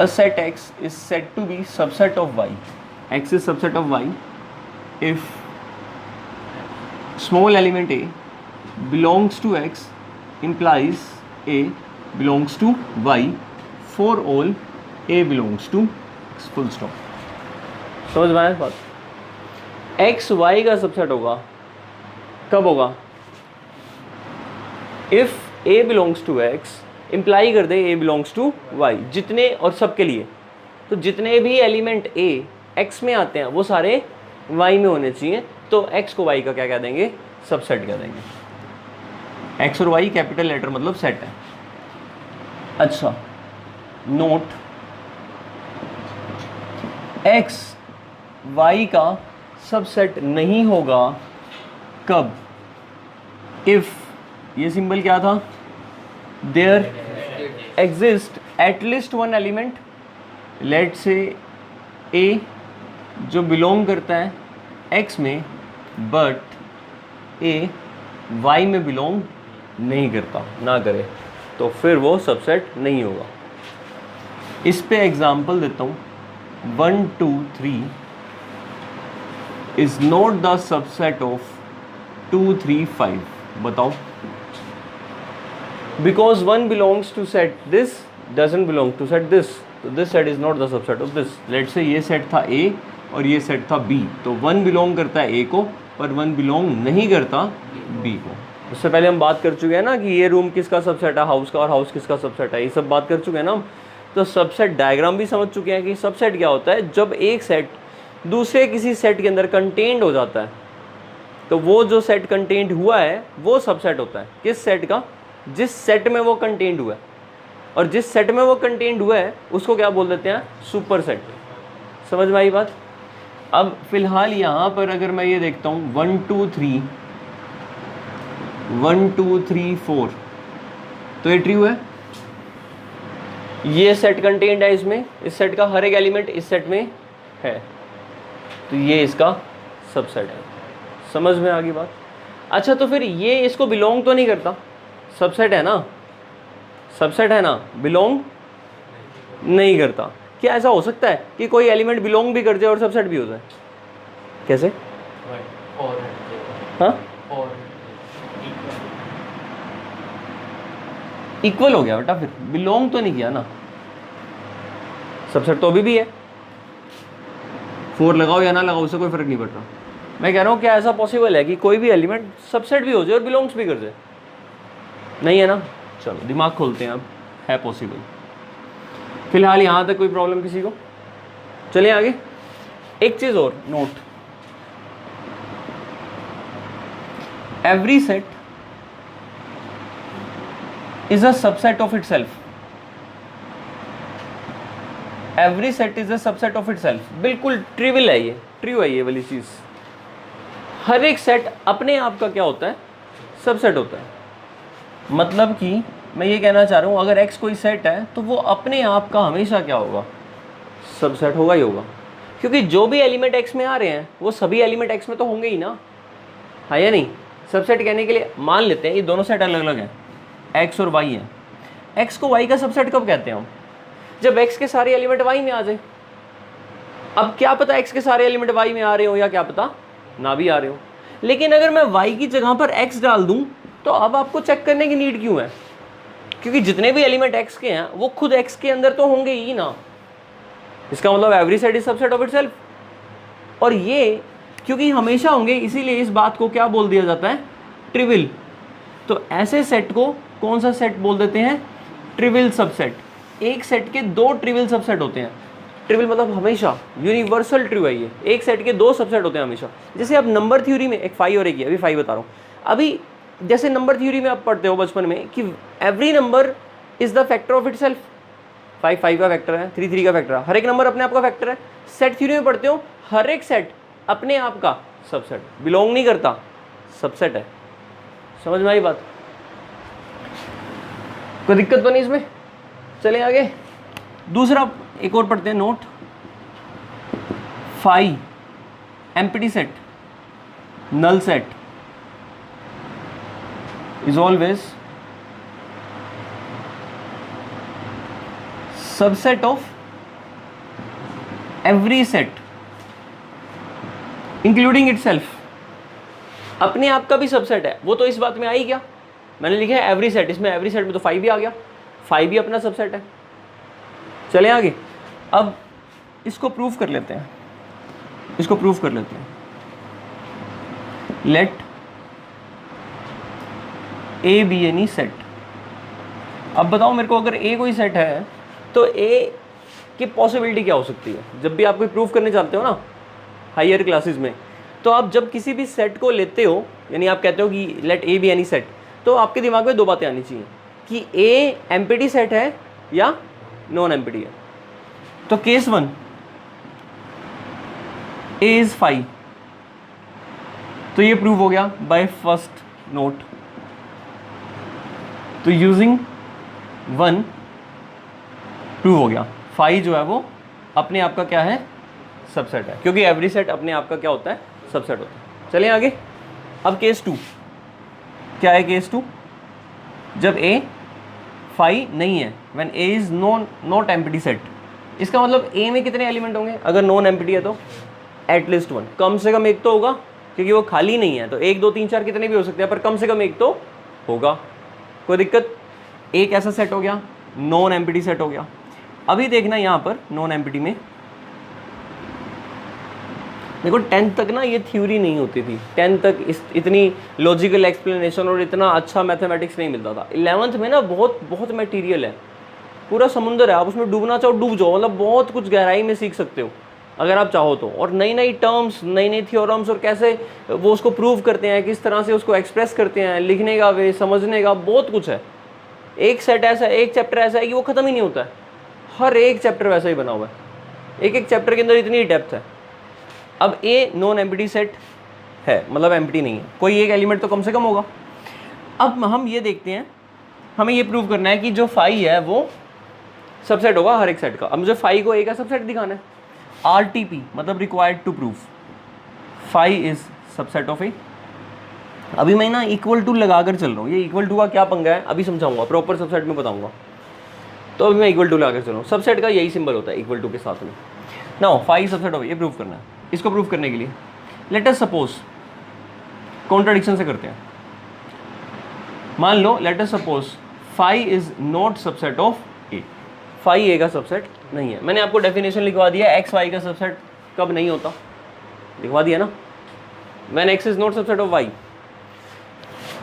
A set X is said to be subset of Y. X is subset of Y if small element A belongs to X implies A belongs to Y for all A belongs to X, full stop. समझ में आया बात? X Y का सबसेट होगा, कब होगा? If A belongs to X imply कर दे A बिलोंग्स टू Y, जितने और सब के लिए, तो जितने भी एलिमेंट A X में आते हैं वो सारे Y में होने चाहिए, तो X को Y का क्या कह देंगे? सबसेट कह देंगे। X और Y कैपिटल लेटर मतलब सेट है। अच्छा, नोट, X Y का सबसेट नहीं होगा कब? इफ, ये सिंबल क्या था? There exist at least one element, let say A जो बिलोंग करता है X में, बट A Y में बिलोंग नहीं करता, ना करे, तो फिर वो सबसेट नहीं होगा। इस पे एग्जांपल देता हूँ, 1 2 3 is not the subset of 2 3 5। बताओ, because 1 belongs to set this doesn't belong to set this, तो this set is not the subset of this। let's say ये सेट था A और ये सेट था B, तो 1 बिलोंग करता है A को पर 1 बिलोंग नहीं करता B को। उससे पहले हम बात कर चुके हैं ना कि ये रूम किसका सबसेट है, हाउस का, और हाउस किसका सबसेट है, ये सब बात कर चुके हैं ना हम। तो सबसेट डायग्राम भी समझ चुके हैं कि सबसेट क्या होता है। जब एक सेट दूसरे किसी सेट के अंदर कंटेंड हो जाता है, तो वो जो सेट कंटेंड हुआ है वो सबसेट होता है। किस सेट का? जिस सेट में वो कंटेंड हुआ है, और जिस सेट में वो कंटेंड हुआ है उसको क्या बोल देते हैं? Super set. समझ में आई बात? अब फिलहाल यहाँ पर अगर मैं ये देखता हूँ 1 2 3 1 2 3 4, तो ये ट्रू है। ये सेट कंटेंड है इसमें, इस सेट का हर एक एलिमेंट इस सेट में है, तो ये इसका सबसेट है। समझ में आ गई बात? अच्छा, तो फिर ये इसको बिलोंग तो नहीं करता, सबसेट है ना, सबसेट है ना, बिलोंग नहीं करता। क्या ऐसा हो सकता है कि कोई एलिमेंट बिलोंग भी कर जाए और सबसेट भी हो जाए? कैसे? हाँ, इक्वल हो गया बेटा, फिर बिलोंग तो नहीं किया ना, सबसेट तो अभी भी है। 4 लगाओ या ना लगाओ उससे कोई फर्क नहीं पड़ रहा। मैं कह रहा हूँ क्या ऐसा पॉसिबल है कि कोई भी एलिमेंट सबसेट भी हो जाए और बिलोंग्स भी कर जाए? नहीं है ना। चलो दिमाग खोलते हैं, अब है पॉसिबल। फिलहाल यहाँ तक कोई प्रॉब्लम किसी को? चलिए आगे। एक चीज़ और note, every set is a subset of itself. Every set is a subset of itself. बिल्कुल ट्रिवियल है ये, ट्रू है ये वाली चीज़। हर एक सेट अपने आप का क्या होता है? सबसेट होता है। मतलब कि मैं ये कहना चाह रहा हूँ, अगर X कोई सेट है तो वो अपने आप का हमेशा क्या होगा? सबसेट होगा ही होगा, क्योंकि जो भी एलिमेंट X में आ रहे हैं वो सभी एलिमेंट X में तो होंगे ही ना, है या नहीं? सबसेट कहने के लिए मान लेते हैं ये दोनों सेट अलग अलग हैं, X और Y हैं। X को Y का सबसेट कब कहते हैं हम? जब X के सारे एलिमेंट Y में आ जाए। अब क्या पता X के सारे एलिमेंट Y में आ रहे हो या क्या पता ना भी आ रहे हो, लेकिन अगर मैं Y की जगह पर X डाल दूं तो अब आपको चेक करने की नीड क्यों है? क्योंकि जितने भी एलिमेंट X के हैं वो खुद X के अंदर तो होंगे ही ना। इसका मतलब every set is subset of itself, और ये क्योंकि हमेशा होंगे इसीलिए इस बात को क्या बोल दिया जाता है? ट्रिवियल। तो ऐसे सेट को कौन सा सेट बोल देते हैं? Trivial subset. एक सेट के 2 ट्रिवियल सबसेट होते हैं। ट्रिवियल मतलब हमेशा, यूनिवर्सल ट्रू है ये, एक सेट के दो सबसेट होते हैं हमेशा। जैसे अब नंबर थ्योरी में एक 5 और एक ये, अभी 5 बता रहा हूँ। अभी जैसे नंबर थ्योरी में आप पढ़ते हो बचपन में कि every number is the factor of it self, 5 का फैक्टर है, 3 का फैक्टर है, हर एक नंबर अपने आप का फैक्टर है। सेट थ्योरी में पढ़ते हो हर एक सेट अपने आप का सबसेट, बिलोंग नहीं करता, सबसेट है। समझ में आई बात? कोई दिक्कत तो नहीं इसमें? चलें आगे। दूसरा एक और पढ़ते हैं note, phi empty set, null set is always subset of every set including itself. अपने आप का भी सबसेट है, वो तो इस बात में आई क्या, मैंने लिखा है एवरी सेट, इसमें एवरी सेट में तो 5 भी आ गया, 5 भी अपना सबसेट है। चलें आगे। अब इसको प्रूफ कर लेते हैं, इसको प्रूफ कर लेते हैं। Let A be any set. अब बताओ मेरे को, अगर ए कोई सेट है तो ए की पॉसिबिलिटी क्या हो सकती है? जब भी आप कोई प्रूफ करने चाहते हो ना हायर क्लासेस में, तो आप जब किसी भी सेट को लेते हो, यानी आप कहते हो कि let A be any set, तो आपके दिमाग में दो बातें आनी चाहिए कि ए एम्प्टी सेट है या नॉन एम्प्टी है। तो केस 1, ए इज 5, तो ये प्रूव हो गया बाय फर्स्ट नोट। तो यूजिंग 1 प्रूव हो गया 5 जो है वो अपने आप का क्या है, सबसेट है, क्योंकि एवरी सेट अपने आप का क्या होता है, सबसेट होता है। चलिए आगे। अब केस 2 क्या है? केस 2 जब ए 5 नहीं है, when A is not empty set. इसका मतलब ए में कितने एलिमेंट होंगे? अगर नॉन एम्प्टी है तो एटलीस्ट 1, कम से कम एक तो होगा, क्योंकि वो खाली नहीं है। तो 1 2 3 4 कितने भी हो सकते हैं, पर कम से कम एक तो होगा। कोई दिक्कत? एक ऐसा सेट हो गया, नॉन एम्प्टी सेट हो गया। अभी देखना यहाँ पर नॉन एम्प्टी में, देखो 10th तक ना ये थ्योरी नहीं होती थी, 10th तक इतनी लॉजिकल एक्सप्लेनेशन और इतना अच्छा मैथमेटिक्स नहीं मिलता था। 11th में ना बहुत बहुत मटेरियल है, पूरा समुंदर है, आप उसमें डूबना चाहो डूब जाओ, मतलब बहुत कुछ गहराई में सीख सकते हो अगर आप चाहो तो। और नई नई टर्म्स, नई नई थ्योरम्स, और कैसे वो उसको प्रूव करते हैं, किस तरह से उसको एक्सप्रेस करते हैं, लिखने का वे, समझने का, बहुत कुछ है। एक सेट ऐसा है, एक चैप्टर ऐसा है कि वो ख़त्म ही नहीं होता है, हर एक चैप्टर वैसा ही बना हुआ है, एक एक चैप्टर के अंदर इतनी डेप्थ है। अब ए नॉन एम्प्टी सेट है, मतलब एम्प्टी नहीं है, कोई एक एलिमेंट तो कम से कम होगा। अब हम ये देखते हैं, हमें ये प्रूव करना है कि जो 5 है वो सबसेट होगा हर एक सेट का। अब मुझे 5 को ए का सबसेट दिखाना है, RTP मतलब required to prove 5 is subset of A. अभी मैं ना इक्वल टू लगा कर चल रहा हूँ, ये इक्वल टू का क्या पंगा है अभी समझाऊंगा, प्रॉपर सबसेट में बताऊंगा। तो अभी मैं इक्वल टू लगा कर चल रहा हूँ, सबसेट का यही सिंबल होता है इक्वल टू के साथ में। नाउ 5 सबसेट ऑफ ए, ये प्रूव करना है। इसको प्रूव करने के लिए लेट अस सपोज, कॉन्ट्राडिक्शन से करते हैं। मान लो let us suppose 5 is not subset of A, 5 A का सबसेट नहीं है। मैंने आपको डेफिनेशन लिखवा दिया, एक्स वाई का सबसेट कब नहीं होता, लिखवा दिया ना मैंने, X is not subset of Y.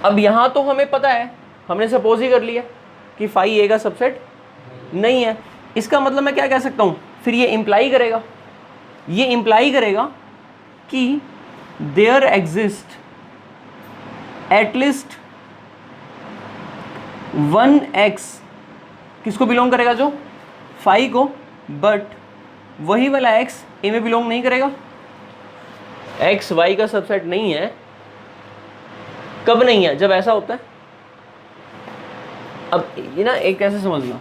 अब यहाँ तो हमें पता है, हमने सपोज ही कर लिया कि 5 ए का सबसेट नहीं है। इसका मतलब मैं क्या कह सकता हूँ, फिर ये इम्प्लाई करेगा, ये इम्प्लाई करेगा कि देयर एग्जिस्ट एटलीस्ट 1x, किसको बिलोंग करेगा, जो 5 को, बट वही वाला x ए में बिलोंग नहीं करेगा। x y का सबसेट नहीं है, कब नहीं है, जब ऐसा होता है। अब ये ना एक कैसे समझना,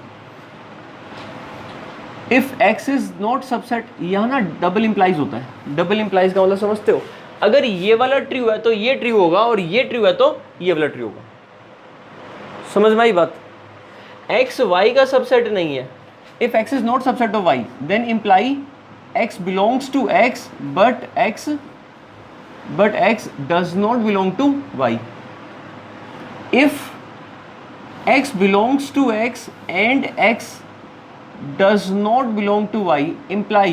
if x is not subset, यहाँ ना डबल इंप्लाइज होता है। डबल इंप्लाइज का मतलब समझते हो, अगर ये वाला ट्रू है तो ये ट्रू होगा, और ये ट्रू है तो ये वाला ट्रू होगा। समझ में आई बात? x y का सबसेट नहीं है, if x is not subset of y then imply x belongs to x but x does not belong to y। If x belongs to x and x does not belong to y imply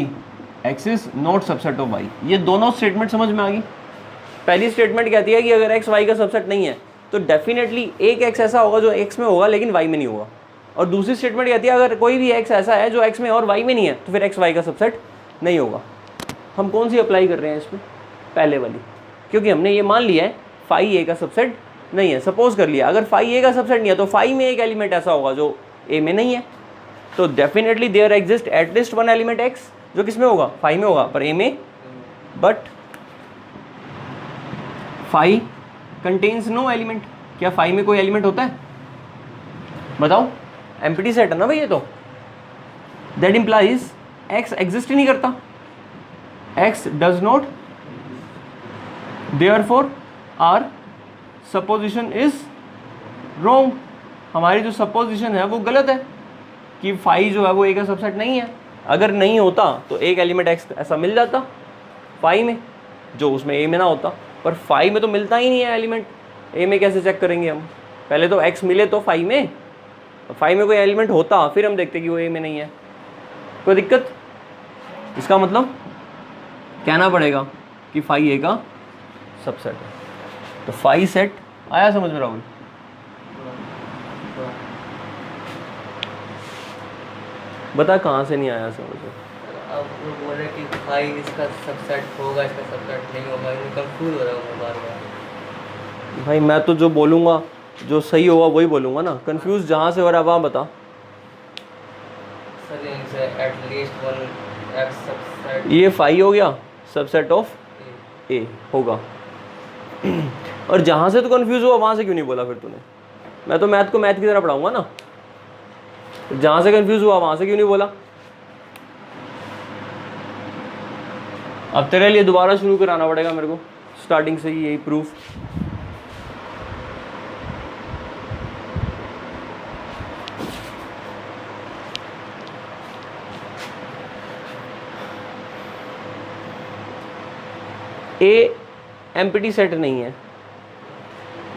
x is not subset of y। ये दोनों स्टेटमेंट समझ में आ गई। पहली स्टेटमेंट कहती है कि अगर x y का सबसेट नहीं है तो डेफिनेटली एक x ऐसा होगा जो x में होगा लेकिन y में नहीं होगा। और दूसरी स्टेटमेंट कहती है अगर कोई भी x ऐसा है जो x में और y में नहीं है तो फिर x y का सबसेट नहीं होगा। हम कौन सी अप्लाई कर रहे हैं इसमें? पहले वाली, क्योंकि हमने ये मान लिया है फाई a का सबसेट नहीं है। सपोज कर लिया अगर फाई a का सबसेट नहीं है तो फाई में एक एलिमेंट ऐसा होगा जो a में नहीं है, तो definitely there exist at least one element x जो किस में होगा? फाई में होगा, पर a में। But phi contains no element. क्या फाई में कोई एलिमेंट होता है? बताओ, एम्प्टी सेट है ना भाई ये तो। दैट इंप्लाइज x एग्जिस्ट ही नहीं करता, x does not, therefore our supposition is wrong. हमारी जो सपोजिशन है वो गलत है कि फाई जो है वो a का सबसेट नहीं है। अगर नहीं होता तो एक एलिमेंट x ऐसा मिल जाता फाई में जो उसमें a में ना होता, पर फाई में तो मिलता ही नहीं है एलिमेंट। a में कैसे चेक करेंगे हम? पहले तो x मिले तो फाई में, फाई में कोई एलिमेंट होता फिर हम देखते कि वो a में नहीं है। कोई दिक्कत? इसका मतलब कहना पड़ेगा कि फाई a का सबसेट है। तो फाई सेट आया समझ में राहुल? बता कहाँ से नहीं आया समझ में? अब वो बोल रहे कि फाई इसका सबसेट होगा, इसका सबसेट नहीं होगा, मैं कंफ्यूज हो रहा हूँ बार बार। भाई मैं तो जो बोलूँगा जो सही होगा वही बोलूँगा ना, कंफ्यूज जहाँ से हो रहा है वहाँ बता। सर इनसे एटलीस्ट वन एक्स सबसेट, ये फाई हो गया सबसेट ऑफ ए होगा। और जहाँ से तो कंफ्यूज हुआ वहाँ से क्यों नहीं बोला फिर तूने? मैं तो मैथ को मैथ की तरह पढ़ाऊंगा ना। जहाँ से कंफ्यूज हुआ वहाँ से क्यों नहीं बोला? अब तेरे लिए दोबारा शुरू कराना पड़ेगा मेरे को स्टार्टिंग से ही यही प्रूफ। ए एम्प्टी सेट नहीं है,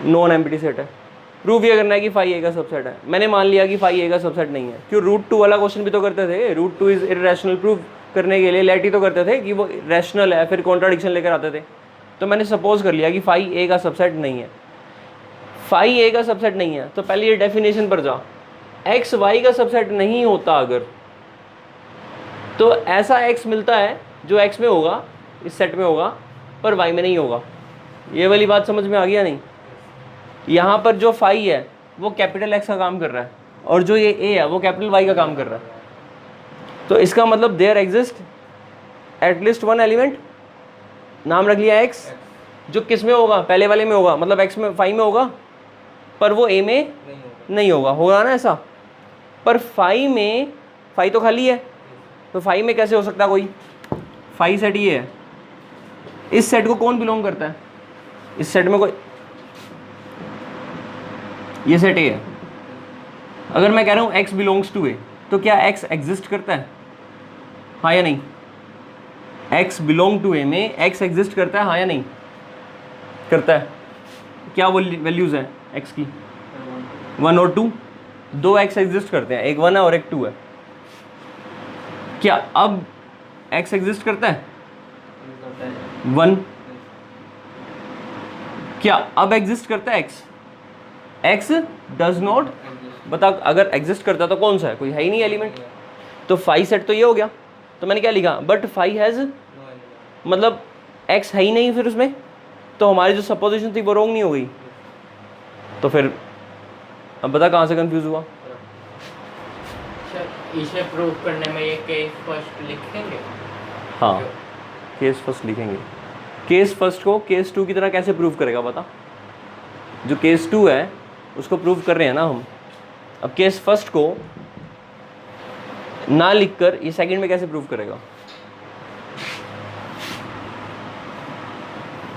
नॉन एम्प्टी सेट है। प्रूफ ये करना है कि फाई ए का सबसेट है। मैंने मान लिया कि फाई ए का सबसेट नहीं है। क्यों? रूट टू वाला क्वेश्चन भी तो करते थे। Root two is irrational proof करने के लिए लेट ही तो करते थे कि वो रैशनल है, फिर कॉन्ट्राडिक्शन लेकर आते थे। तो मैंने सपोज कर लिया कि फाई ए का सबसेट नहीं है। फाई ए का सबसेट नहीं है तो पहले ये डेफिनेशन पर जा, एक्स वाई का सबसेट नहीं होता अगर, तो ऐसा एक्स मिलता है जो एक्स में होगा, इस सेट में होगा, पर वाई में नहीं होगा। ये वाली बात समझ में आ गया नहीं? यहाँ पर जो फाई है वो कैपिटल एक्स का काम कर रहा है और जो ये ए है वो कैपिटल वाई का काम कर रहा है। तो इसका मतलब there exist at least one element, नाम रख लिया एक्स, जो किस में होगा? पहले वाले में होगा, मतलब एक्स में फाई में होगा, पर वो ए में नहीं होगा। होगा ना ऐसा? पर फाई में, फाई तो खाली है, तो फाई में कैसे हो सकता है कोई? फाई सेट ये है, इस सेट को कौन बिलोंग करता है? इस सेट में कोई, ये सेट ए है। अगर मैं कह रहा हूँ x बिलोंग्स टू ए, तो क्या x एग्जिस्ट करता है? हाँ या नहीं? x बिलोंग टू ए में x एग्जिस्ट करता है, हाँ या नहीं? करता है। क्या वो वैल्यूज हैं x की? 1 और 2, दो x एग्जिस्ट करते हैं, एक 1 है और एक 2 है। क्या अब x एग्जिस्ट करता है? 1। क्या अब एग्जिस्ट करता है x? x does not. बता, अगर एग्जिस्ट करता तो कौन सा है? कोई है ही नहीं एलिमेंट। तो फाई सेट तो ये हो गया। तो मैंने क्या लिखा? बट फाई हैज़, मतलब x है ही नहीं फिर उसमें, तो हमारी जो सपोजिशन थी वो रॉन्ग नहीं हो गई। तो फिर अब बता कहाँ से कंफ्यूज हुआ? इसे प्रूव करने में ये केस फर्स्ट लिखेंगे? हाँ, केस फर्स्ट लिखेंगे। केस फर्स्ट को केस 2 की तरह कैसे प्रूव करेगा बता? जो केस 2 है उसको प्रूव कर रहे हैं ना हम। अब केस फर्स्ट को ना लिखकर ये सेकंड में कैसे प्रूव करेगा?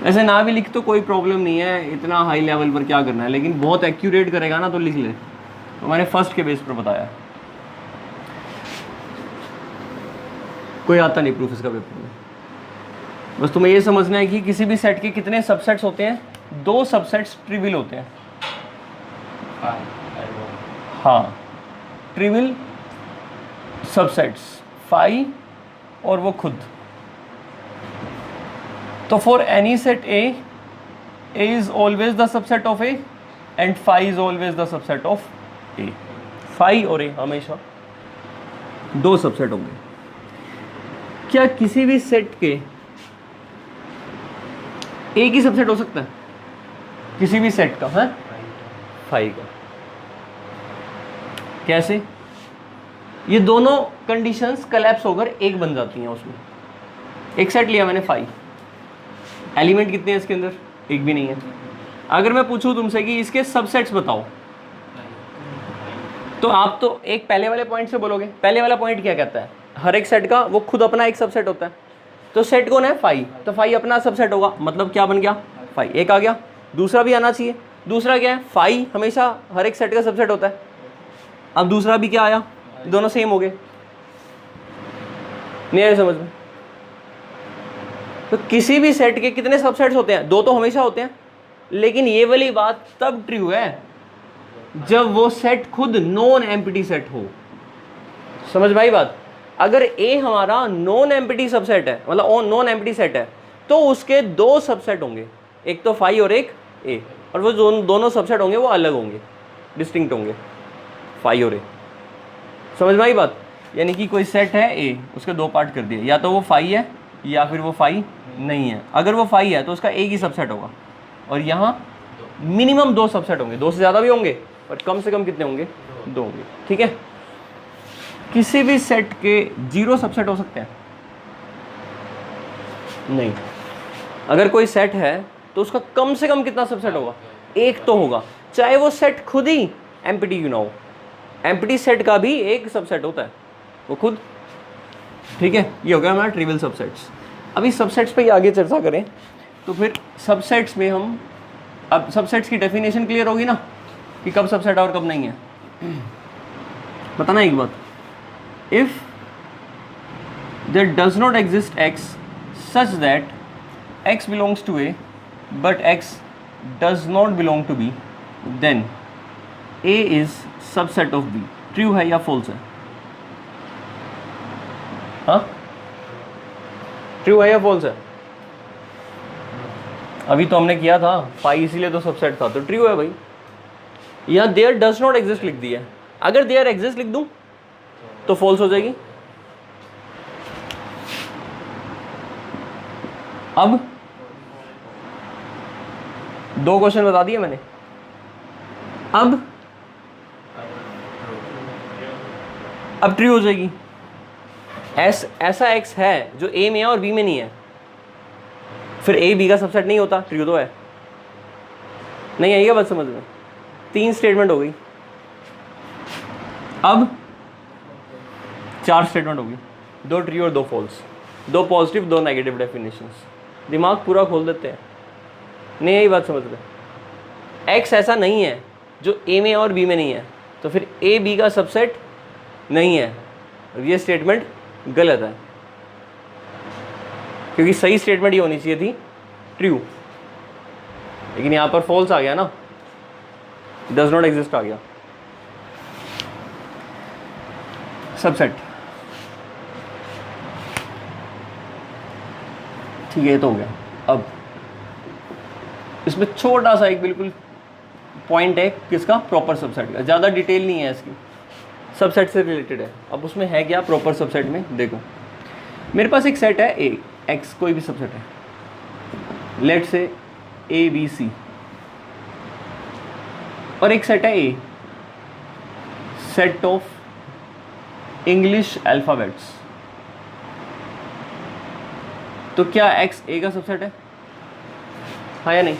ऐसे ना भी लिख तो कोई प्रॉब्लम नहीं है, इतना हाई लेवल पर क्या करना है, लेकिन बहुत एक्यूरेट करेगा ना तो लिख ले। तो मैंने फर्स्ट के बेस पर बताया, कोई आता नहीं प्रूफ इसका पेपर में। बस तुम्हें ये समझना है कि किसी भी सेट के कितने सबसेट्स होते हैं? 2 सबसेट्स ट्रिवियल होते हैं। हाँ, ट्रिवियल सबसेट्स, फाई और वो खुद। तो for any set A is always the subset of A and phi is always the subset of A. Phi और ए हमेशा दो सबसेट होंगे। क्या किसी भी सेट के एक ही सबसेट हो सकता है? किसी भी सेट का है फाई का। कैसे? ये दोनों कंडीशंस कोलैप्स होकर एक बन जाती हैं उसमें। एक सेट लिया मैंने फाई, एलिमेंट कितने हैं इसके अंदर? एक भी नहीं है। अगर मैं पूछूं तुमसे कि इसके सबसेट्स बताओ, तो आप तो एक पहले वाले पॉइंट से बोलोगे। पहले वाला पॉइंट क्या कहता है? हर एक सेट का वो खुद अपना एक सबसेट होता है। तो सेट कौन है? फाई। तो फाई अपना सबसेट होगा, मतलब क्या बन गया? फाई। एक आ गया, दूसरा भी आना चाहिए। दूसरा क्या है? फाई हमेशा हर एक सेट का सबसेट होता है। अब दूसरा भी क्या आया? दोनों सेम हो गए। नहीं आया समझ में? तो किसी भी सेट के कितने सबसेट्स होते हैं? दो तो हमेशा होते हैं। लेकिन ये वाली बात तब ट्रू है जब वो सेट खुद नॉन एम्प्टी सेट हो। समझ भाई बात? अगर ए हमारा नॉन एम्प्टी सबसेट है, मतलब नॉन एम्प्टी सेट है, तो उसके दो सबसेट होंगे, एक तो फाई और एक ए। और वो दोनों सबसेट होंगे वो अलग होंगे, डिस्टिंक्ट होंगे, फाई और ए। समझ में आई बात? यानी कि कोई सेट है ए, उसके दो पार्ट कर दिए, या तो वो फाई है या फिर वो फाई नहीं है। अगर वो फाई है तो उसका एक ही सबसेट होगा, और यहाँ मिनिमम दो सबसेट होंगे। दो से ज़्यादा भी होंगे, पर कम से कम कितने होंगे? दो होंगे। ठीक है? किसी भी सेट के जीरो सबसेट हो सकते हैं? नहीं। अगर कोई सेट है तो उसका कम से कम कितना सबसेट होगा? एक तो होगा, चाहे वो सेट खुद ही एम्प्टी क्यों ना हो। एम्प्टी सेट का भी एक सबसेट होता है, वो खुद। ठीक है? ये हो गया हमारा ट्रिवियल सबसेट्स। अभी सबसेट्स पे ही आगे चर्चा करें तो फिर सबसेट्स में हम, अब सबसेट्स की डेफिनेशन क्लियर होगी ना कि कब सबसेट है और कब नहीं है। बताना एक बात, if there does not exist x such that x belongs to A but x does not belong to B, then A is subset of B. True है या फॉल्स है? हाँ, ट्रू है या फॉल्स है? अभी तो हमने किया था फाई, इसीलिए तो सबसेट था, तो ट्रू है भाई। यहाँ देयर डज नॉट एग्जिस्ट लिख दिया है, अगर देयर एग्जिस्ट लिख दूं तो फॉल्स हो जाएगी। अब दो क्वेश्चन बता दिए मैंने। अब ट्रू हो जाएगी। ऐसा एक्स है जो ए में है और बी में नहीं है, फिर ए बी का सबसेट नहीं होता। ट्रू तो है। नहीं आएगा बात समझ में? तीन स्टेटमेंट हो गई, अब चार स्टेटमेंट होगी, दो ट्रू और दो फॉल्स, दो पॉजिटिव दो नेगेटिव डेफिनेशंस। दिमाग पूरा खोल देते हैं। नहीं यही बात समझ में? एक्स ऐसा नहीं है जो ए में और बी में नहीं है, तो फिर ए बी का सबसेट नहीं है। ये स्टेटमेंट गलत है, क्योंकि सही स्टेटमेंट ये होनी चाहिए थी ट्रू, लेकिन यहाँ पर फॉल्स आ गया ना, डज नॉट एग्जिस्ट आ गया। सबसेट ठीक है, ये तो हो गया। अब इसमें छोटा सा एक बिल्कुल पॉइंट है, किसका? प्रॉपर सबसेट का। ज़्यादा डिटेल नहीं है इसकी, सबसेट से रिलेटेड है। अब उसमें है क्या प्रॉपर सबसेट में? देखो, मेरे पास एक सेट है ए, एक्स कोई भी सबसेट है, लेट से ए बी सी, और एक सेट है ए, सेट ऑफ इंग्लिश अल्फ़ाबेट्स। तो क्या एक्स ए का सबसेट है? हाँ या नहीं?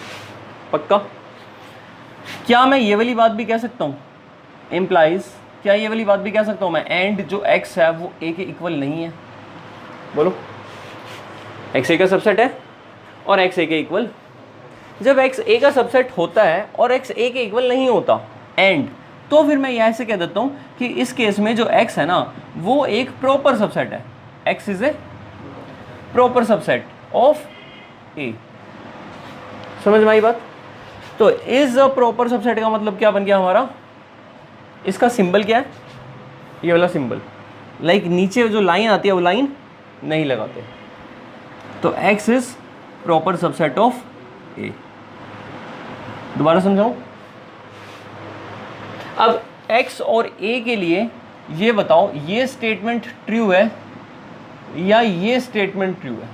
पक्का? क्या मैं ये वाली बात भी कह सकता हूँ, इम्प्लाइज, क्या ये वाली बात भी कह सकता हूँ मैं, एंड जो एक्स है वो ए के इक्वल नहीं है? बोलो, एक्स ए का सबसेट है और एक्स ए के इक्वल। जब एक्स ए का सबसेट होता है और एक्स ए के इक्वल नहीं होता, एंड, तो फिर मैं ऐसे कह देता हूँ कि इस केस में जो एक्स है ना वो एक प्रॉपर सबसेट है। X is a proper subset of A. समझ में आई बात? तो इज अ प्रॉपर सबसेट का मतलब क्या बन गया हमारा? इसका सिंबल क्या है? ये वाला सिंबल, लाइक नीचे जो लाइन आती है वो लाइन नहीं लगाते। तो X is proper subset of A. दोबारा समझाऊं? अब x और a के लिए ये बताओ, ये स्टेटमेंट ट्रू है या ये स्टेटमेंट ट्रू है,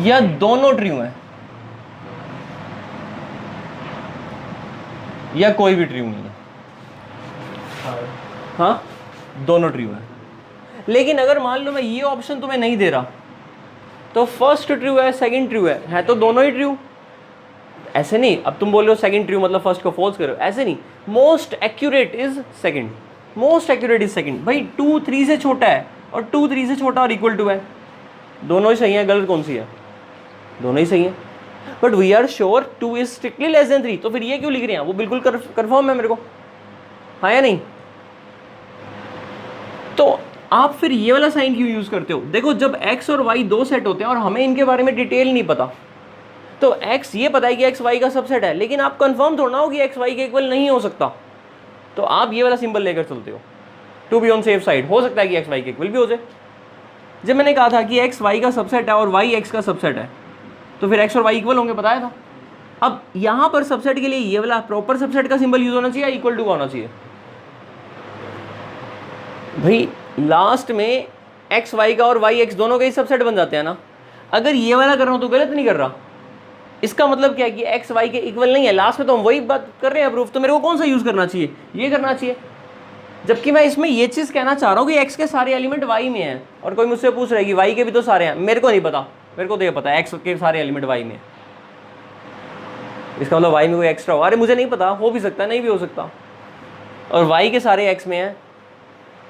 या दोनों ट्रू हैं, या कोई भी ट्रू नहीं है? हाँ, दोनों ट्रू हैं। लेकिन अगर मान लो मैं ये ऑप्शन तुम्हें नहीं दे रहा, तो फर्स्ट ट्रू है, सेकंड ट्रू है तो दोनों ही ट्रू। ऐसे नहीं, अब तुम बोल रहे हो सेकंड ट्रू मतलब फर्स्ट को फॉल्स करो, ऐसे नहीं। Most accurate is second, most accurate is second. भाई 2 3 से छोटा है और 2 3 से छोटा और इक्वल टू है, दोनों ही सही है। गलत कौन सी है? दोनों ही सही है। But we are sure 2 is strictly less than 3, तो फिर ये क्यों लिख रहे हैं? वो बिल्कुल कंफर्म है मेरे को, हाँ या नहीं? तो आप फिर ये वाला साइन क्यों यूज करते हो? देखो, जब x और y दो सेट होते हैं और हमें इनके बारे में डिटेल नहीं पता, तो x ये पता है कि x y का सबसेट है, लेकिन आप कंफर्म थोड़ा ना हो कि x y के इक्वल नहीं हो सकता, तो आप ये वाला सिंबल लेकर चलते हो to be on safe side. हो सकता है कि x y के इक्वल भी हो जाए। जब मैंने कहा था कि x y का सबसेट है और y x का सबसेट है, तो फिर x और y इक्वल होंगे, बताया था। अब यहाँ पर सबसेट के लिए ये वाला प्रॉपर सबसेट का सिंबल यूज होना चाहिए या इक्वल टू होना चाहिए? भाई लास्ट में एक्स वाई का और वाई एक्स दोनों का ही सबसेट बन जाते हैं ना। अगर ये वाला कर रहा हूँ तो गलत नहीं कर रहा। इसका मतलब क्या है कि एक्स वाई के इक्वल नहीं है। लास्ट में तो हम वही बात कर रहे हैं प्रूफ, तो मेरे को कौन सा यूज़ करना चाहिए? ये करना चाहिए। जबकि मैं इसमें ये चीज़ कहना चाह रहा हूँ कि एक्स के सारे एलिमेंट वाई में हैं, और कोई मुझसे पूछ रहा है कि वाई के भी तो सारे हैं। मेरे को नहीं पता, मेरे को तो ये पता है एक्स के सारे एलिमेंट वाई में। इसका मतलब वाई में कोई एक्स्ट्रा हो, अरे मुझे नहीं पता, हो भी सकता है, नहीं भी हो सकता। और वाई के सारे एक्स में है,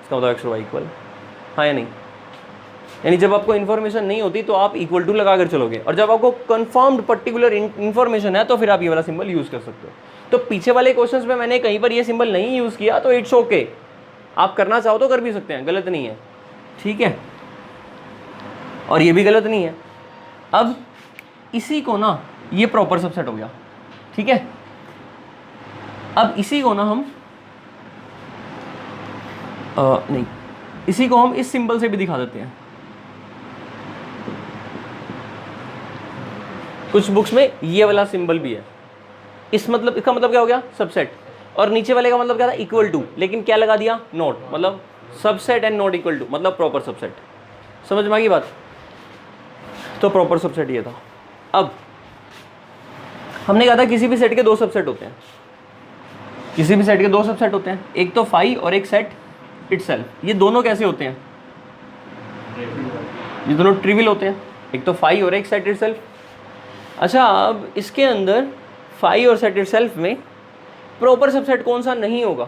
इसका मतलब एक्स और वाई इक्वल, हाँ या नहीं? यानी जब आपको इन्फॉर्मेशन नहीं होती तो आप इक्वल टू लगा कर चलोगे, और जब आपको कंफर्म्ड पर्टिकुलर इन्फॉर्मेशन है तो फिर आप ये वाला सिंबल यूज़ कर सकते हो। तो पीछे वाले क्वेश्चंस में मैंने कहीं पर ये सिंबल नहीं यूज़ किया, तो इट्स ओके, आप करना चाहो तो कर भी सकते हैं, गलत नहीं है, ठीक है? और ये भी गलत नहीं है। अब इसी को ना, ये प्रॉपर सबसेट हो गया, ठीक है? अब इसी को ना हम नहीं, इसी को हम इस सिंबल से भी दिखा देते हैं। कुछ बुक्स में ये वाला सिंबल भी है। इसका मतलब क्या हो गया? सबसेट। और नीचे वाले का मतलब क्या था? इक्वल टू, लेकिन क्या लगा दिया? नॉट, मतलब subset and not equal to, मतलब प्रॉपर सबसेट। समझ में आ गई बात? तो प्रॉपर सबसेट ये था। अब हमने कहा था किसी भी सेट के दो सबसेट होते हैं, किसी भी सेट के दो सबसेट होते हैं, एक तो फाई और एक सेट इटसेल्फ। ये दोनों कैसे होते हैं? ये दोनों ट्रिवियल होते हैं, एक तो फाई और एक सेट इटसेल्फ। अच्छा, अब इसके अंदर फाई और सेट इटसेल्फ में प्रॉपर सबसेट कौन सा नहीं होगा?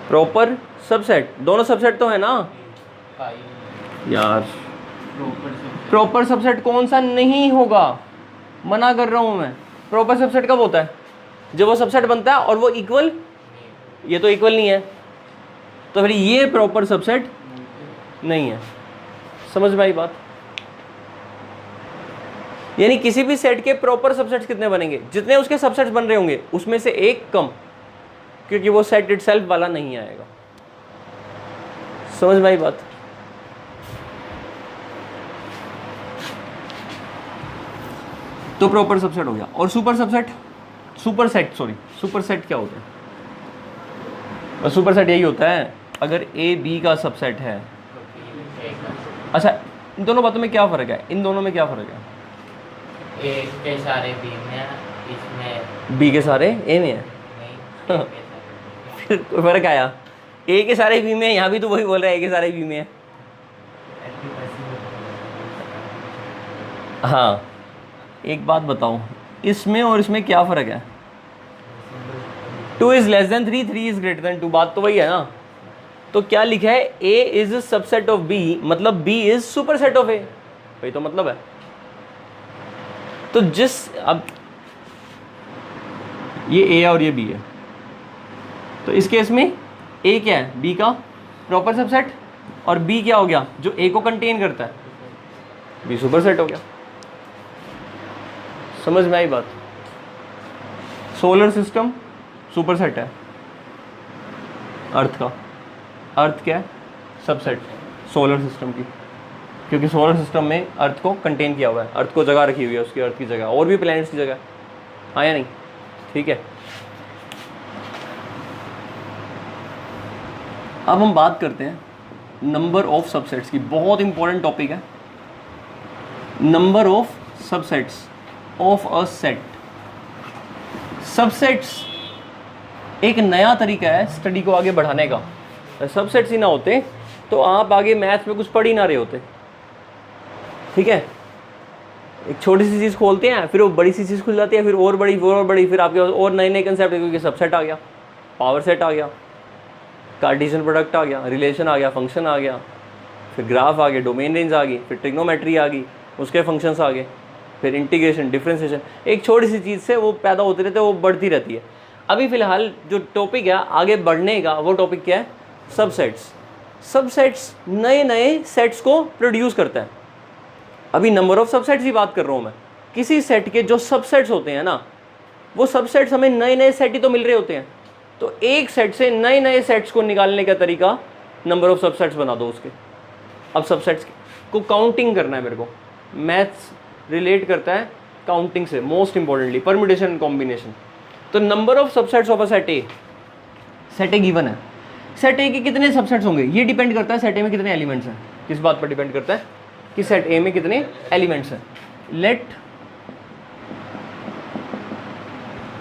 प्रॉपर सबसेट, दोनों सबसेट तो है ना यार। प्रॉपर सबसेट कौन सा नहीं होगा? मना कर रहा हूं मैं। प्रॉपर सबसेट कब होता है? जब वो सबसेट बनता है और वो इक्वल, ये तो इक्वल नहीं है, तो फिर ये प्रॉपर सबसेट नहीं है। समझ में आई बात? यानी किसी भी सेट के प्रॉपर सबसेट्स कितने बनेंगे? जितने उसके सबसेट्स बन रहे होंगे उसमें से एक कम, क्योंकि वो सेट इटसेल्फ वाला नहीं आएगा। समझ में आई बात? तो प्रॉपर सबसेट हो गया। और सुपर सबसेट, सुपर सेट क्या होता है? सुपर सेट यही होता है अगर ए बी का सबसेट है। अच्छा, इन दोनों बातों में क्या फ़र्क है? इन दोनों में क्या फ़र्क है? ए के सारे बी में है, इसमें बी के सारे ए में है। नहीं, फिर कोई फ़र्क आया? ए के सारे बी में है, यहाँ भी तो वही बोल रहा है ए के सारे बी में है। हाँ, एक बात बताओ, इसमें और इसमें क्या फ़र्क है? 2 is less than 3, 3 is greater than 2, बात तो वही है ना। तो क्या लिखा है? A is subset of B, मतलब B is super set of A, वही तो मतलब है। तो अब ये A है और ये B है, तो इस केस में A क्या है? B का प्रॉपर सबसेट, और B क्या हो गया? जो A को कंटेन करता है, B सुपर सेट हो गया। समझ में आई बात? सोलर सिस्टम सुपर सेट है अर्थ का। अर्थ क्या है? सबसेट सोलर सिस्टम की, क्योंकि सोलर सिस्टम में अर्थ को कंटेन किया हुआ है, अर्थ को जगह रखी हुई है, उसकी अर्थ की जगह, और भी प्लैनेट्स की जगह, हाँ या नहीं? ठीक है। अब हम बात करते हैं नंबर ऑफ सबसेट्स की, बहुत इंपॉर्टेंट टॉपिक है, number of subsets of a set. Subsets एक नया तरीका है स्टडी को आगे बढ़ाने का। सबसेट्स ही ना होते तो आप आगे मैथ्स में कुछ पढ़ ही ना रहे होते, ठीक है। एक छोटी सी चीज़ खोलते हैं, फिर वो बड़ी सी चीज़ खुल जाती है, फिर और बड़ी, फिर आपके पास और नए नए कंसेप्ट, क्योंकि सबसेट आ गया, पावर सेट आ गया, कार्टेशियन प्रोडक्ट आ गया, रिलेशन आ गया, फंक्शन आ गया, फिर ग्राफ आ गया, डोमेन रेंज आ गई, फिर ट्रिग्नोमेट्री आ गई, उसके फंक्शंस आ गए, फिर इंटीग्रेशन, डिफरेंशिएशन। एक छोटी सी चीज़ से वो पैदा होती रहती है, वो बढ़ती रहती है। अभी फ़िलहाल जो टॉपिक है आगे बढ़ने का, वो टॉपिक क्या है? सबसेट्स। सबसेट्स नए नए सेट्स को प्रोड्यूस करता है। अभी नंबर ऑफ सबसेट्स की बात कर रहा हूँ मैं। किसी सेट के जो सबसेट्स होते हैं ना, वो सबसेट्स हमें नए नए सेट ही तो मिल रहे होते हैं। तो एक सेट से नए नए सेट्स को निकालने का तरीका नंबर ऑफ सबसेट्स बना दो उसके। अब सबसेट्स को काउंटिंग करना है मेरे को। मैथ्स रिलेट करता है काउंटिंग से, most importantly permutation and combination. तो number of subsets of a set A, set A given है, सेट ए के कितने सबसेट्स होंगे ये डिपेंड करता है सेट ए में कितने एलिमेंट्स हैं। किस बात पर डिपेंड करता है? कि सेट ए में कितने एलिमेंट्स हैं। लेट,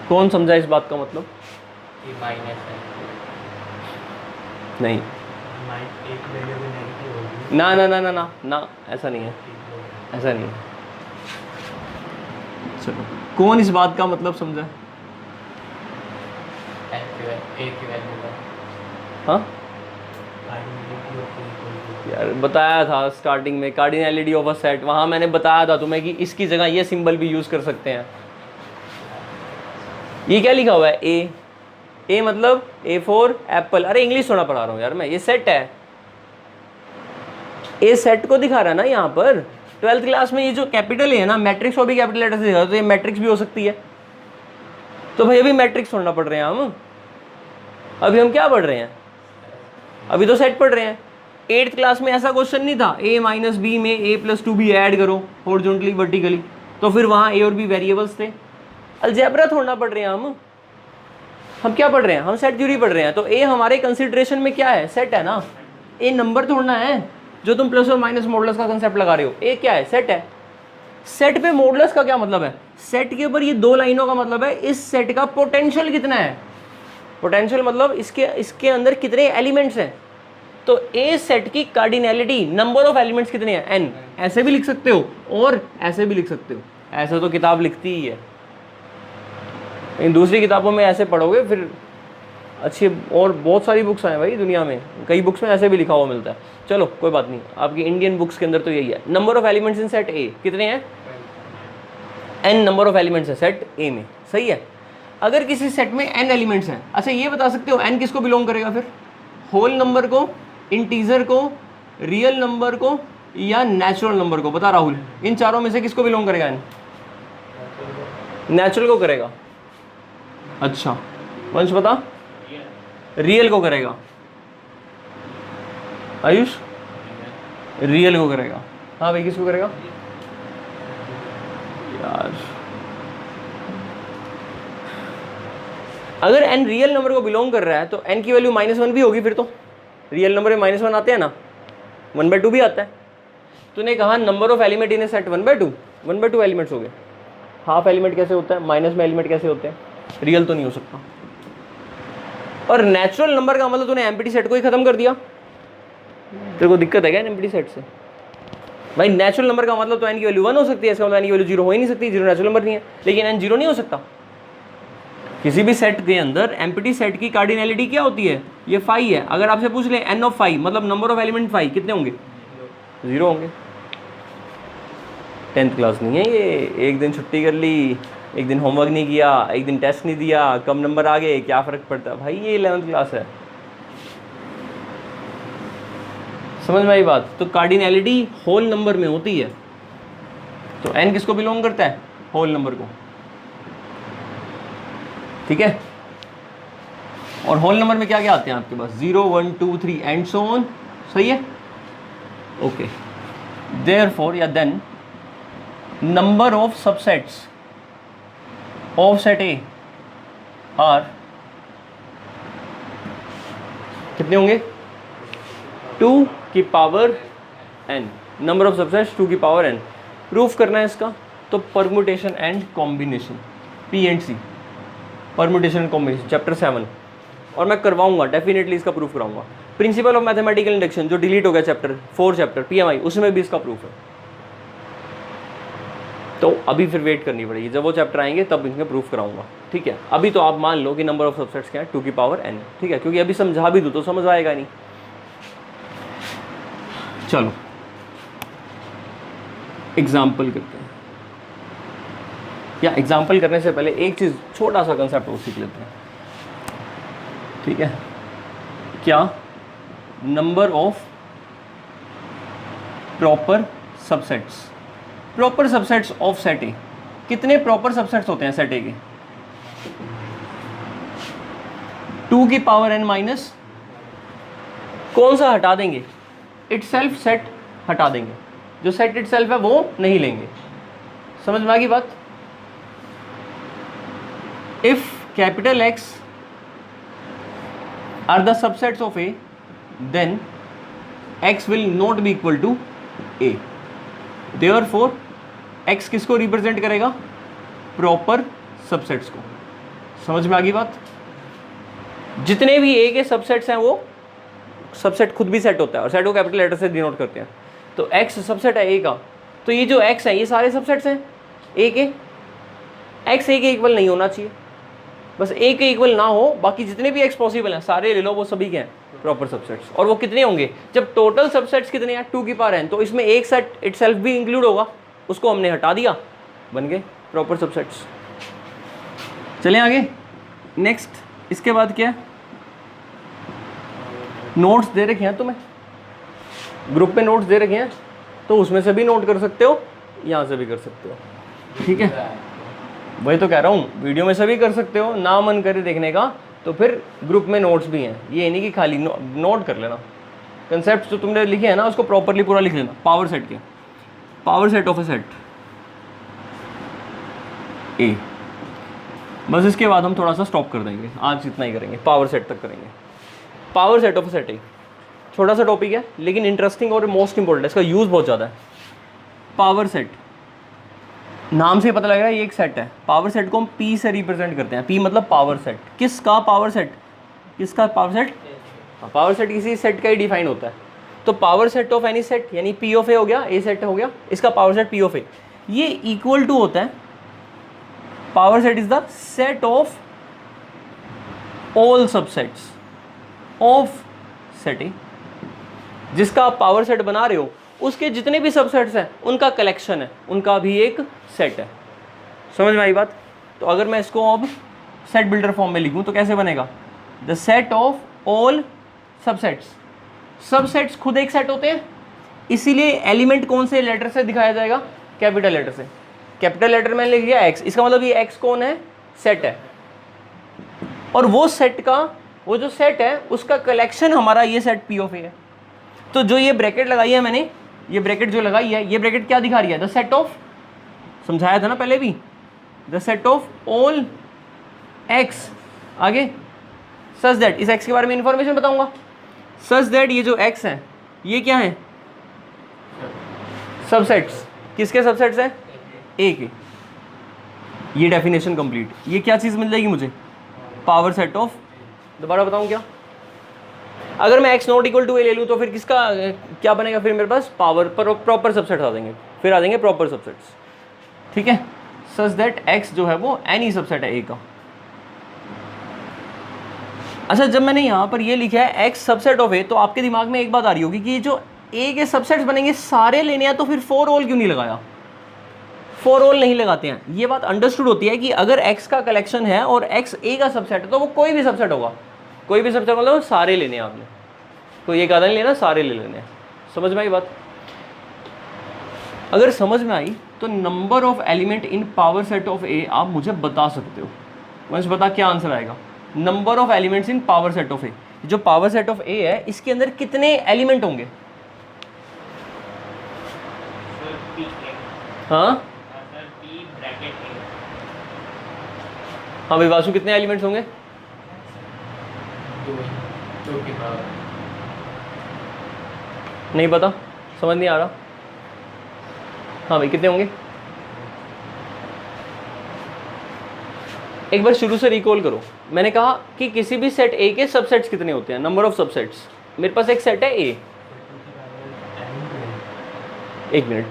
कौन समझा इस बात का मतलब? ये माइनस है, नहीं, एक वैल्यू भी नेगेटिव होगी। ना ना ना ना ना ना, ऐसा नहीं है, ऐसा नहीं है। चलो, कौन इस बात का मतलब समझा? एक की वैल्यू का, हाँ यार, बताया था स्टार्टिंग में कार्डिनैलिटी ऑफ अ सेट। वहाँ मैंने बताया था तुम्हें कि इसकी जगह ये सिंबल भी यूज़ कर सकते हैं। ये क्या लिखा हुआ है? ए। ए मतलब ए फॉर एप्पल। अरे इंग्लिश थोड़ा पढ़ा रहा हूँ यार मैं, ये सेट है। ए सेट को दिखा रहा है ना यहाँ पर। 12th क्लास में ये जो कैपिटल है ना, मैट्रिक्स को भी कैपिटल लेटर से दिखा, तो ये मैट्रिक्स भी हो सकती है। तो भाई अभी मैट्रिक्स छोड़ना पढ़ रहे हैं हम। अभी हम क्या पढ़ रहे हैं? अभी तो सेट पढ़ रहे हैं। 8th क्लास में ऐसा क्वेश्चन नहीं था a माइनस बी में a+2b ऐड करो हॉरिजॉन्टली वर्टिकली, तो फिर वहाँ a और b वेरिएबल्स थे। अलजेब्रा थोड़ा पढ़ रहे हैं हम क्या पढ़ रहे हैं? हम सेट थ्योरी पढ़ रहे हैं। तो a हमारे कंसिडरेशन में क्या है? सेट है ना। a नंबर थोड़ा है जो तुम प्लस और माइनस मॉडुलस का कंसेप्ट लगा रहे हो। a क्या है? सेट है। सेट पे मॉडुलस का क्या मतलब है? सेट के ऊपर ये दो लाइनों का मतलब है इस सेट का पोटेंशियल कितना है। पोटेंशियल मतलब इसके अंदर कितने एलिमेंट्स हैं। तो ए सेट की कार्डिनैलिटी, नंबर ऑफ एलिमेंट्स कितने हैं? n। ऐसे भी लिख सकते हो और ऐसे भी लिख सकते हो। ऐसे तो किताब लिखती ही है, लेकिन दूसरी किताबों में ऐसे पढ़ोगे फिर अच्छी, और बहुत सारी बुक्स हैं भाई दुनिया में, कई बुक्स में ऐसे भी लिखा हुआ मिलता है। चलो कोई बात नहीं, आपकी इंडियन बुक्स के अंदर तो यही है। Number of elements in set ए कितने हैं? n नंबर ऑफ एलिमेंट्स है सेट ए में, सही है। अगर किसी सेट में n एलिमेंट्स हैं, अच्छा ये बता सकते हो n किसको बिलोंग करेगा फिर? होल नंबर को, इंटीजर को, रियल नंबर को या नेचुरल नंबर को? बता राहुल, इन चारों में से किसको बिलोंग करेगा n? नेचुरल को करेगा। अच्छा वंश बता, रियल को करेगा। आयुष, रियल को करेगा। हाँ भाई किसको करेगा यार? अगर n रियल नंबर को बिलोंग कर रहा है तो n की वैल्यू -1 भी होगी। फिर तो रियल नंबर में -1 आते हैं ना, 1/2 भी आता है। तूने कहा number of element in A set 1/2, 1/2 elements हो गए। हाफ एलिमेंट कैसे होता है? माइनस में एलिमेंट कैसे होते हैं? रियल तो नहीं हो सकता। और नेचुरल नंबर का मतलब तूने एम्प्टी सेट को ही खत्म कर दिया। तेरे को दिक्कत है क्या एम्प्टी सेट से? भाई नेचुरल नंबर का मतलब तो n की वैल्यू 1 हो सकती है, इसका मतलब n की वैल्यू 0 हो ही नहीं सकती, 0 नेचुरल नंबर नहीं है। लेकिन n 0 नहीं हो सकता। किसी भी सेट के अंदर एम्प्टी सेट की कार्डिनैलिटी क्या होती है? ये 5 है। अगर आपसे पूछ ले n ऑफ 5 मतलब नंबर ऑफ एलिमेंट 5 कितने होंगे? 0 होंगे। 10th क्लास नहीं है ये, एक दिन छुट्टी कर ली, एक दिन होमवर्क नहीं किया, एक दिन टेस्ट नहीं दिया, कम नंबर आ गए, क्या फ़र्क पड़ता है भाई? ये 11th क्लास है। समझ में आई बात? तो कार्डिनैलिटी होल नंबर में होती है। तो n किसको बिलोंग करता है? होल नंबर को, ठीक है। और होल नंबर में क्या क्या आते हैं आपके पास? 0 1 2 3 एंड सो ऑन, सही है। ओके, देयरफॉर या then number of subsets of set A are कितने होंगे? 2 की power n, number of subsets 2 की पावर n। प्रूफ करना है इसका, तो permutation and combination, P&C, permutation and combination, chapter 7, और मैं करवाऊंगा डेफिनेटली, इसका प्रूफ कराऊंगा। प्रिंसिपल ऑफ मैथमेटिकल इंडक्शन जो डिलीट हो गया चैप्टर 4 चैप्टर PMI, उसमें भी इसका प्रूफ है। तो अभी फिर वेट करनी पड़ेगी, जब वो चैप्टर आएंगे तब इनका प्रूफ कराऊंगा, ठीक है। अभी तो आप मान लो कि नंबर ऑफ सबसेट्स क्या है, 2 की पावर n, ठीक है, क्योंकि अभी समझा भी दूँ तो समझ आएगा नहीं। चलो एग्जाम्पल करते हैं, या एग्जाम्पल करने से पहले एक चीज़, छोटा सा कंसेप्ट वो सीख लेते हैं, ठीक है। क्या? Number of proper subsets, proper subsets of set ए। कितने प्रॉपर सबसेट्स होते हैं सेट ए के? 2 की पावर n माइनस कौन सा हटा देंगे? इटसेल्फ सेट हटा देंगे, जो सेट इटसेल्फ है वो नहीं लेंगे। समझ में आ गई बात? If capital X are the subsets of A, then X will not be equal to A। Therefore X किसको रिप्रेजेंट करेगा? प्रॉपर सबसेट्स को। समझ में आ गई बात? जितने भी A के सबसेट्स हैं वो सबसेट खुद भी सेट होता है, और सेट को कैपिटल लेटर से डिनोट करते हैं। तो X सबसेट है A का, तो ये जो X है ये सारे सबसेट्स हैं A के। X A के इक्वल नहीं होना चाहिए, बस A के इक्वल ना हो, बाकी जितने भी X पॉसिबल हैं सारे ले लो, वो सभी के हैं प्रॉपर सबसेट्स। और वो कितने होंगे? जब टोटल सबसेट्स कितने हैं? 2 की पावर n, तो इसमें एक सेट इटसेल्फ भी इंक्लूड होगा, उसको हमने हटा दिया, बन गए प्रॉपर सबसेट्स। चलें आगे। नेक्स्ट, इसके बाद क्या है? नोट्स दे रखे हैं तुम्हें, ग्रुप पे नोट्स दे रखे हैं, तो उसमें से भी नोट कर सकते हो, यहाँ से भी कर सकते हो, ठीक है। वही तो कह रहा हूँ, वीडियो में सभी कर सकते हो, ना मन करे देखने का तो फिर ग्रुप में नोट्स भी हैं। ये नहीं कि खाली नोट कर लेना, कंसेप्ट जो तुमने लिखे हैं ना उसको प्रॉपरली पूरा लिख लेना। पावर सेट के, power set of A set ए, बस इसके बाद हम थोड़ा सा स्टॉप कर देंगे, आज इतना ही करेंगे, पावर सेट तक करेंगे। Power set of A set ए छोटा सा टॉपिक है, लेकिन इंटरेस्टिंग और मोस्ट इंपॉर्टेंट है, इसका यूज़ बहुत ज़्यादा है। पावर सेट, नाम से पता लग रहा है ये एक सेट है। पावर सेट को हम P से रिप्रेजेंट करते हैं। P मतलब पावर सेट। किसका पावर सेट? किसका पावर सेट? पावर सेट किसी सेट का ही डिफाइन होता है। तो power set of any set, यानी P ऑफ ए हो गया, ए सेट हो गया, इसका पावर सेट P ऑफ ए, ये इक्वल टू होता है, power set is the set of all subsets of set ए। जिसका आप पावर सेट बना रहे हो उसके जितने भी सबसेट्स हैं उनका कलेक्शन है, उनका भी एक सेट है। समझ में आई बात? तो अगर मैं इसको अब सेट बिल्डर फॉर्म में लिखूं तो कैसे बनेगा? The set of all subsets. Subsets खुद एक सेट होते हैं, इसीलिए एलिमेंट कौन से लेटर से दिखाया जाएगा? कैपिटल लेटर से। कैपिटल लेटर में लिख दिया X, इसका मतलब ये X कौन है? सेट है। और वो सेट का, वो जो सेट है उसका कलेक्शन हमारा ये सेट P ऑफ ए है। तो जो ये ब्रैकेट लगाई है मैंने, ये ब्रैकेट जो लगाई है, ये ब्रैकेट क्या दिखा रही है? द सेट ऑफ, समझाया था ना पहले भी, the set of all X। आगे सच दैट, इस X के बारे में इंफॉर्मेशन बताऊंगा। सच दैट ये जो X है ये क्या है? सबसेट्स। किसके सबसेट्स है? A के। ये डेफिनेशन कंप्लीट। ये क्या चीज़ मिल जाएगी मुझे? पावर सेट ऑफ, दोबारा बताऊं क्या? अगर मैं X not equal to A ले लूँ तो फिर किसका क्या बनेगा? फिर मेरे पास पावर प्रॉपर सबसेट आ जाएंगे, फिर आ जाएंगे प्रॉपर सबसेट्स, ठीक है। सच दैट X जो है वो एनी सबसेट है A का। अच्छा, जब मैंने यहाँ पर ये लिखा है X सबसेट ऑफ A, तो आपके दिमाग में एक बात आ रही होगी कि जो A के सबसेट्स बनेंगे सारे लेने हैं, तो फिर फॉर ऑल क्यों नहीं लगाया? फॉर ऑल नहीं लगाते हैं। ये बात अंडरस्टूड होती है कि अगर X का कलेक्शन है और X A का सबसेट है तो वो कोई भी सबसेट होगा। कोई भी सबसेट मतलब सारे लेने हैं आपने, कोई एक आधा नहीं लेना, सारे ले लेने हैं। समझ में आई बात? अगर समझ में आई तो number of element in power set of A आप मुझे बता सकते हो। वंश बता क्या आंसर आएगा? Number of elements in power set of A। जो पावर सेट ऑफ A है इसके अंदर कितने एलिमेंट होंगे? हाँ हाँ भाई वासु, कितने एलिमेंट्स होंगे? 2 की पावर नहीं पता, समझ नहीं आ रहा। हाँ भाई कितने होंगे, एक बार शुरू से रिकॉल करो। मैंने कहा कि किसी भी सेट ए के सबसेट्स कितने होते हैं, नंबर ऑफ सबसेट्स। मेरे पास एक सेट है ए, एक मिनट,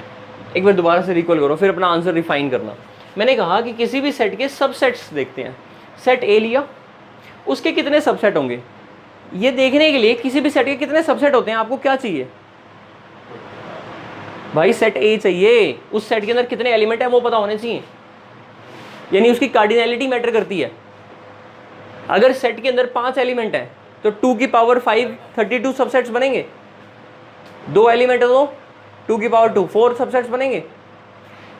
एक बार दोबारा से रिकॉल करो, फिर अपना आंसर रिफाइन करना। मैंने कहा कि किसी भी सेट के सबसेट्स देखते हैं। सेट ए लिया, उसके कितने सबसेट होंगे, ये देखने के लिए किसी भी सेट के कितने सबसेट होते हैं आपको क्या चाहिए भाई, सेट ए चाहिए, उस सेट के अंदर कितने एलिमेंट है वो पता होने चाहिए, यानी उसकी कार्डिनैलिटी मैटर करती है। अगर सेट के अंदर 5 एलिमेंट है तो 2 की पावर 5 32 सबसेट्स बनेंगे। 2 एलिमेंट है तो 2 की पावर 2 4 सबसेट्स बनेंगे।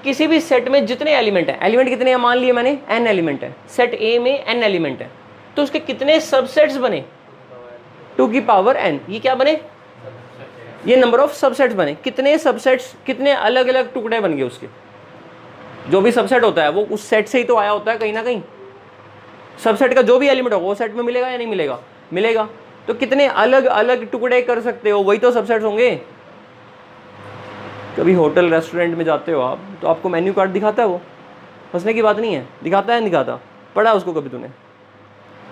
किसी भी सेट में जितने एलिमेंट है, एलिमेंट कितने हैं मान लिए मैंने, n एलिमेंट है, सेट ए में n एलिमेंट है, तो उसके कितने सबसेट्स बने, 2 की पावर n। ये क्या बने, ये नंबर ऑफ सबसेट्स बने। कितने सबसेट्स, कितने अलग अलग टुकड़े बन गए उसके। जो भी सबसेट होता है वो उस सेट से ही तो आया होता है कहीं ना कहीं। सबसेट का जो भी एलिमेंट होगा वो सेट में मिलेगा या नहीं मिलेगा, मिलेगा। तो कितने अलग अलग टुकड़े कर सकते हो, वही तो सबसेट्स होंगे। कभी होटल रेस्टोरेंट में जाते हो आप तो आपको मेन्यू कार्ड दिखाता है, वो हंसने की बात नहीं है, दिखाता है नहीं दिखाता, पढ़ा उसको कभी तूने,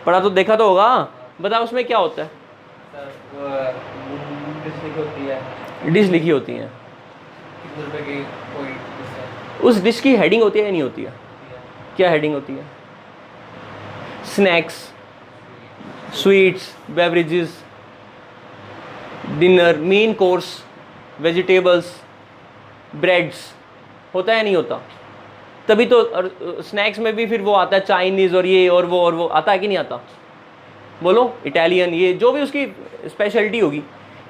पढ़ा तो देखा तो होगा, बता उसमें क्या होता है। डिश लिखी होती है, उस डिश की हेडिंग होती है या नहीं होती है, क्या हेडिंग होती है, snacks, sweets, beverages, dinner, main course, vegetables, breads, होता है नहीं होता। तभी तो स्नैक्स में भी फिर वो आता है चाइनीज़ और ये और वो आता है कि नहीं आता, बोलो, इटालियन, ये जो भी उसकी स्पेशलिटी होगी।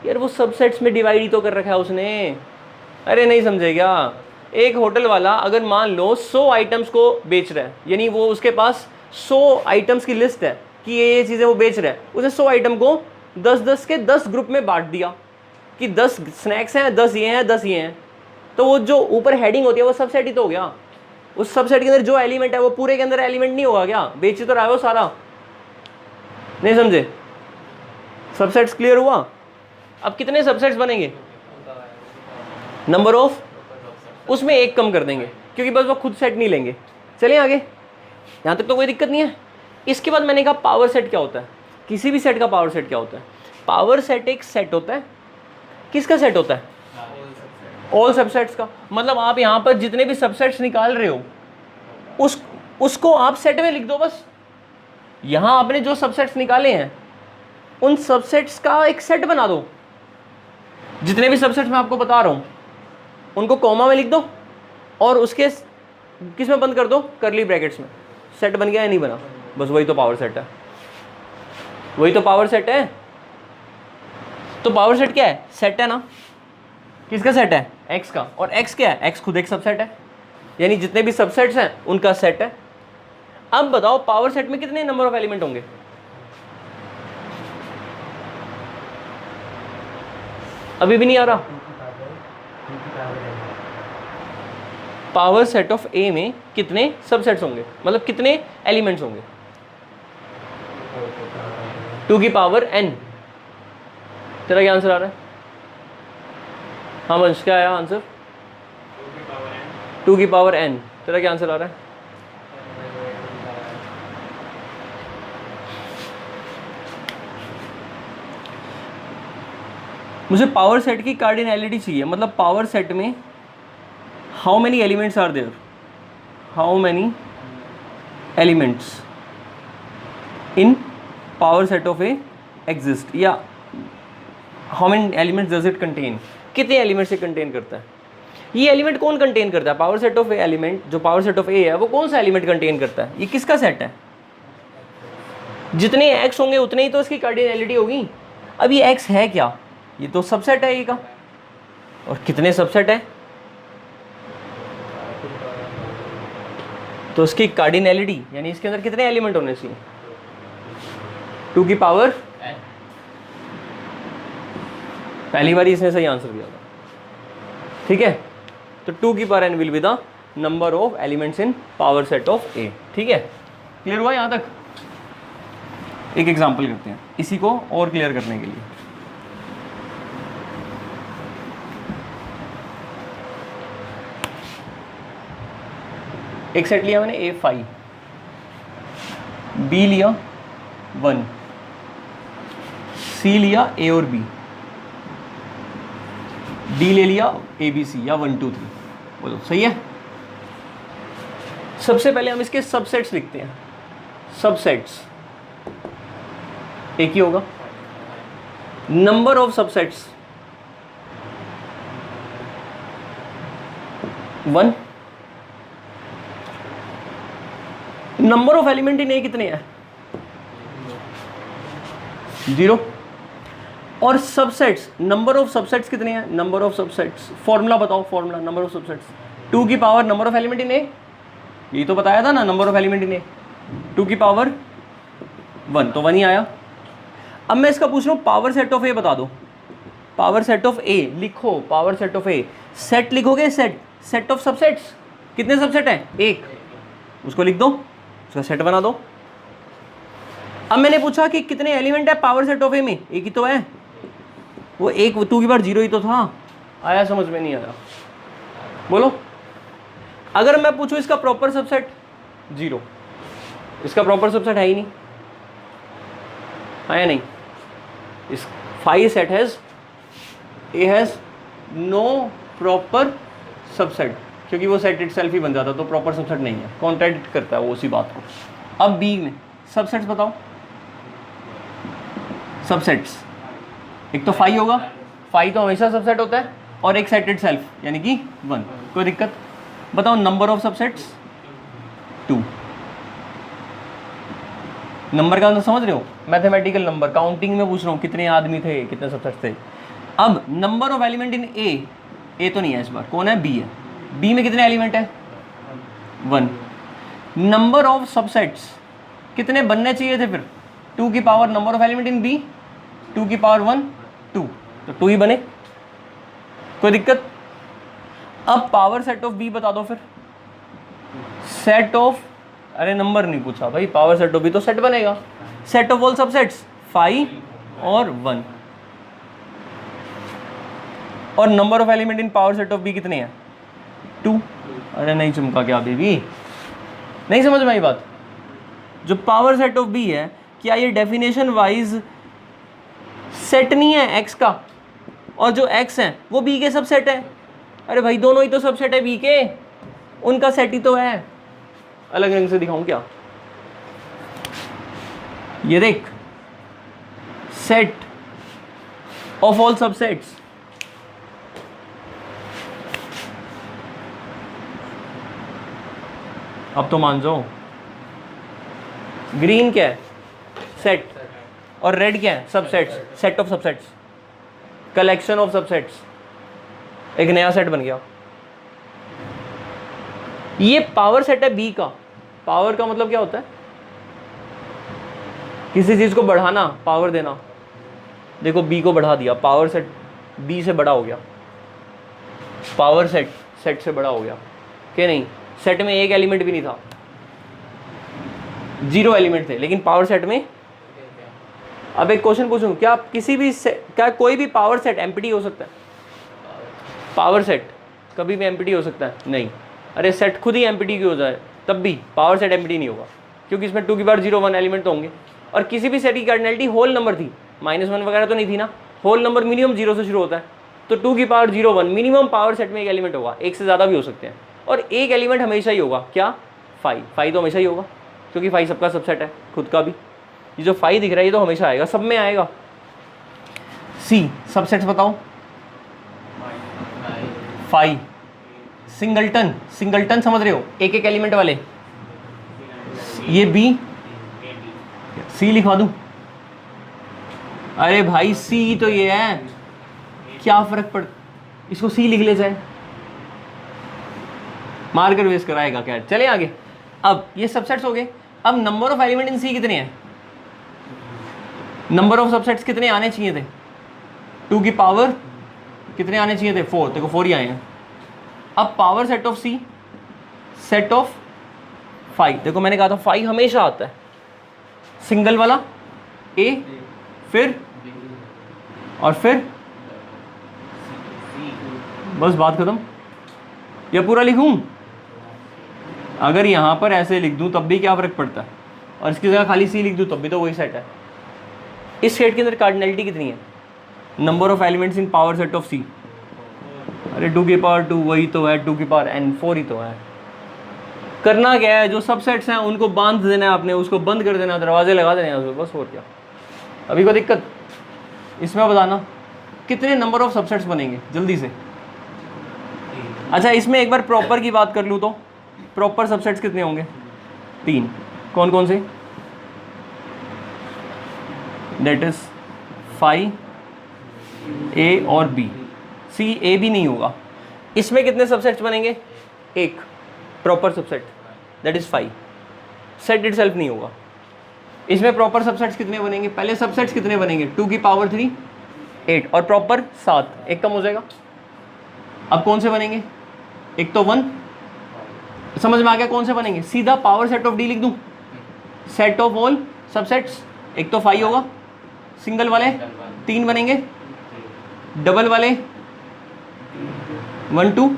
यार वो सबसेट्स में डिवाइड ही तो कर रखा है उसने। अरे नहीं समझे क्या, एक होटल वाला अगर मान लो 100 आइटम्स को बेच रहा है, यानी वो उसके पास 100 आइटम्स की लिस्ट है कि ये चीज़ें वो बेच रहा है, उसने 100 आइटम को 10-10 के 10 ग्रुप में बांट दिया कि 10 स्नैक्स हैं, 10 ये हैं, 10 ये हैं। तो वो जो ऊपर हेडिंग होती है वो सबसेट ही तो हो गया। उस सबसेट के अंदर जो एलिमेंट है वो पूरे के अंदर एलिमेंट नहीं होगा क्या, बेच तो रहा है वो सारा। नहीं समझे, सबसेट्स क्लियर हुआ। अब कितने सबसेट्स बनेंगे, नंबर ऑफ, उसमें एक कम कर देंगे क्योंकि बस वो खुद सेट नहीं लेंगे। चलिए आगे, यहाँ तक तो कोई दिक्कत नहीं है। इसके बाद मैंने कहा पावर सेट क्या होता है, किसी भी सेट का पावर सेट क्या होता है। पावर सेट एक सेट होता है, किसका सेट होता है, ऑल सबसेट्स का। मतलब आप यहाँ पर जितने भी सबसेट्स निकाल रहे हो उसको आप सेट में लिख दो बस। यहाँ आपने जो सबसेट्स निकाले हैं उन सबसेट्स का एक सेट बना दो। जितने भी सबसेट्स मैं आपको बता रहा हूँ उनको कॉमा में लिख दो और उसके किस में बंद कर दो, करली ब्रैकेट्स में। सेट बन गया या नहीं बना, बस वही तो पावर सेट है, वही तो पावर सेट है। तो पावर सेट क्या है, सेट है ना, किसका सेट है, एक्स का। और एक्स क्या है, एक्स खुद एक सबसेट है, यानी जितने भी सबसेट्स हैं उनका सेट है। अब बताओ पावर सेट में कितने नंबर ऑफ एलिमेंट होंगे, अभी भी नहीं आ रहा। पावर सेट ऑफ ए में कितने सबसेट्स होंगे, मतलब कितने एलिमेंट्स होंगे, 2 की पावर n। तेरा क्या आंसर आ रहा है, हाँ वंश क्या आया आंसर, 2 की पावर n। तेरा क्या आंसर आ रहा है, मुझे पावर सेट की कार्डिनैलिटी चाहिए, मतलब पावर सेट में how many elements are there, how many elements in power set of A exist, या how many elements does it contain, कितने एलिमेंट से कंटेन करता है। ये एलिमेंट कौन कंटेन करता है, power set of A element, जो पावर सेट ऑफ ए है वो कौन सा एलिमेंट कंटेन करता है, ये किसका सेट है। जितने एक्स होंगे उतने ही तो इसकी कार्डिनैलिटी होगी। अब ये एक्स है क्या, ये तो सबसेट है ए का, और कितने सबसेट है, तो इसकी कार्डिनैलिटी यानी इसके अंदर कितने एलिमेंट होने चाहिए, 2 की पावर, पहली बार इसने सही आंसर दिया था, ठीक है। तो 2 की power n will be the number of elements in power set of A, ठीक है। क्लियर हुआ यहाँ तक। एक एग्जांपल करते हैं इसी को और क्लियर करने के लिए। एक सेट लिया मैंने ए 5, बी लिया 1, सी लिया ए और बी, डी ले लिया ए बी सी या 1 2 3। बोलो सही है। सबसे पहले हम इसके सबसेट्स लिखते हैं। सबसेट्स एक ही होगा। Number of subsets 1। Number of element in A कितने हैं? 0। और सबसेट्स, नंबर ऑफ सबसेट्स कितने हैं? नंबर ऑफ सबसेट्स, फॉर्मूला बताओ, फॉर्मूला नंबर ऑफ सबसेट्स 2 की power number of element in A, यही तो बताया था ना, number of element in A 2 की पावर 1, तो 1 ही आया। अब मैं इसका पूछ रहा हूँ पावर सेट ऑफ ए बता दो। पावर सेट ऑफ ए लिखो, power set of A, set लिखोगे, सेट, सेट ऑफ सबसेट्स कितने सबसेट हैं? 1, उसको लिख दो, उसका सेट बना दो। अब मैंने पूछा कि कितने एलिमेंट है पावर सेट ऑफ ए में? एक ही तो है, वो एक 2 की बार 0 ही तो था। आया समझ में? नहीं आया? बोलो। अगर मैं पूछूं इसका प्रॉपर सबसेट 0, इसका प्रॉपर सबसेट है ही नहीं, आया नहीं? इस 5 set has a has no proper subset, क्योंकि वो सेट इटसेल्फ ही बन जाता, तो प्रॉपर सबसेट नहीं है, कॉन्ट्रैडिक्ट करता है वो उसी बात को। अब बी में सबसेट्स बताओ। सबसेट्स एक तो 5 होगा, 5 तो हमेशा सबसेट होता है, और एक सेट इटसेल्फ यानी कि 1, कोई दिक्कत? बताओ नंबर ऑफ सबसेट्स 2। नंबर का समझ रहे हो? मैथमेटिकल नंबर, काउंटिंग में पूछ रहा हूँ कितने आदमी थे, कितने सबसेट्स थे। अब नंबर ऑफ एलिमेंट इन ए तो नहीं है इस बार, कौन है? बी है। बी में कितने एलिमेंट है? 1। नंबर ऑफ सबसेट्स कितने बनने चाहिए थे फिर? 2 की power number of element in B 2 की पावर 1 2, तो 2 ही बने, कोई दिक्कत? अब पावर सेट ऑफ बी बता दो फिर। सेट ऑफ, अरे नंबर नहीं पूछा भाई, पावर सेट ऑफ बी तो सेट बनेगा। सेट ऑफ ऑल सबसेट्स 5 और 1। और number of element in power set of B कितने हैं? 2। अरे नहीं चमका क्या बेबी, नहीं समझ में आई बात? जो पावर सेट ऑफ बी है, क्या ये डेफिनेशन वाइज सेट नहीं है एक्स का, और जो एक्स है वो बी के सबसेट है? अरे भाई दोनों ही तो सबसेट है बी के, उनका सेट ही तो है। अलग रंग से दिखाऊं क्या? ये देख, सेट ऑफ ऑल सबसेट्स, अब तो मान जाओ। ग्रीन क्या है? सेट, और रेड क्या है? Subsets, set of subsets, collection of subsets, एक नया सेट बन गया। ये पावर सेट है बी का। पावर का मतलब क्या होता है? किसी चीज को बढ़ाना, पावर देना। देखो बी को बढ़ा दिया, पावर सेट बी से बड़ा हो गया, पावर सेट सेट से बड़ा हो गया, क्या नहीं? सेट में एक एलिमेंट भी नहीं था, 0 एलिमेंट थे, लेकिन पावर सेट में। अब एक क्वेश्चन पूछूं, क्या किसी भी क्या कोई भी पावर सेट एम्प्टी हो सकता है? पावर सेट कभी भी एम्प्टी हो सकता है? नहीं। अरे सेट खुद ही एम्प्टी क्यों हो जाए, तब भी पावर सेट एम्प्टी नहीं होगा, क्योंकि इसमें 2 की पावर 0 1 एलिमेंट तो होंगे। और किसी भी सेट की कार्डिनलिटी होल नंबर थी, -1 वगैरह तो नहीं थी ना, होल नंबर मिनिमम 0 से शुरू होता है, तो 2 की पावर 0 1 मिनिमम पावर सेट में एक एलिमेंट होगा, एक से ज़्यादा भी हो सकते हैं, और एक एलिमेंट हमेशा ही होगा। क्या? 5 तो हमेशा ही होगा, क्योंकि 5 सबका सबसेट है, खुद का भी। ये जो 5 दिख रहा है ये तो हमेशा आएगा, सब में आएगा। सी सबसेट्स बताओ। 5 सिंगलटन, सिंगलटन समझ रहे हो? एक एक एलिमेंट वाले। ये बी, सी लिखवा दूं? अरे भाई सी तो ये है, क्या फर्क पड़, इसको सी लिख ले जाए, मार्कर वेस्ट कराएगा क्या? चले आगे। अब ये सबसेट्स हो गए। अब नंबर ऑफ एलिमेंट इन सी कितने हैं? नंबर ऑफ सबसेट्स कितने आने चाहिए थे? 2 की पावर कितने आने चाहिए थे? 4, देखो 4 ही आए हैं। अब power set of C, set of 5, देखो मैंने कहा था 5 हमेशा आता है, सिंगल वाला ए, फिर और फिर बस बात खत्म। या पूरा लिखूं? अगर यहाँ पर ऐसे लिख दूँ तब भी क्या फ़र्क पड़ता है, और इसकी जगह खाली सी लिख दूँ तब भी तो वही सेट है। इस सेट के अंदर कार्डिनलिटी कितनी है? Number of elements in power set of C. अरे 2 की पावर 2 वही तो है, 2 की पावर n 4 ही तो है। करना क्या है, जो सबसेट्स हैं उनको बांध देना है आपने, उसको बंद कर देना, दरवाजे लगा देने हैं उसको, बस और क्या। अभी कोई दिक्कत इसमें बताना कितने नंबर ऑफ सबसेट्स बनेंगे जल्दी से। अच्छा इसमें एक बार प्रॉपर की बात कर लूँ तो प्रॉपर सबसेट्स कितने होंगे? 3। कौन कौन से? दैट इज फाई, ए और बी। सी ए भी नहीं होगा। इसमें कितने सबसेट्स बनेंगे? एक proper subset, that is phi. Set itself नहीं होगा। इसमें प्रॉपर सबसेट्स कितने बनेंगे? पहले सबसेट्स कितने बनेंगे? 2 की पावर 3 8 और प्रॉपर 7, एक कम हो जाएगा। अब कौन से बनेंगे? एक तो 1, समझ में आ गया कौन से बनेंगे? सीधा पावर सेट ऑफ डी लिख दूं, सेट ऑफ ऑल सबसेट्स। एक तो 5 होगा, सिंगल वाले 3 बनेंगे, डबल वाले 1 2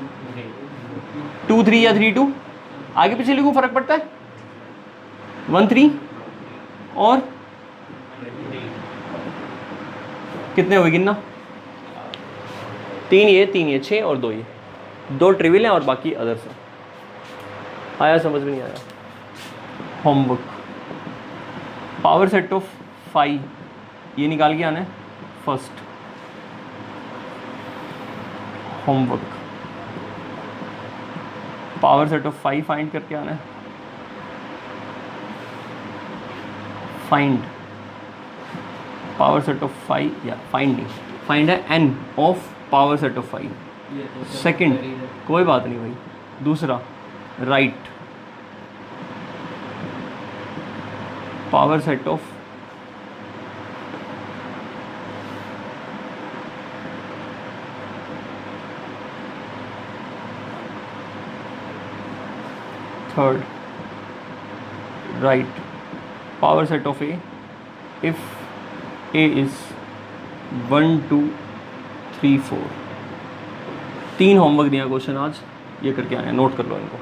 2 3 या 3 2, आगे पीछे लिखूं फर्क पड़ता है? 1 3 और कितने हुए गिनना? 3 ये 6 और 2 ये, 2 ट्रिविल हैं और बाकी अदर्स हैं। आया समझ में नहीं आया? होमवर्क पावर सेट ऑफ 5 ये निकाल के आना है first. Homework power set of 5 find करके आना है। फाइंड पावर सेट ऑफ 5 या फाइंड नहीं, फाइंड है n of power set of 5। Second कोई बात नहीं भाई। दूसरा right power set of third right power set of A if A is 1 2 3 4। 3 homework दिया क्वेश्चन आज, ये करके आए, नोट कर लो इनको।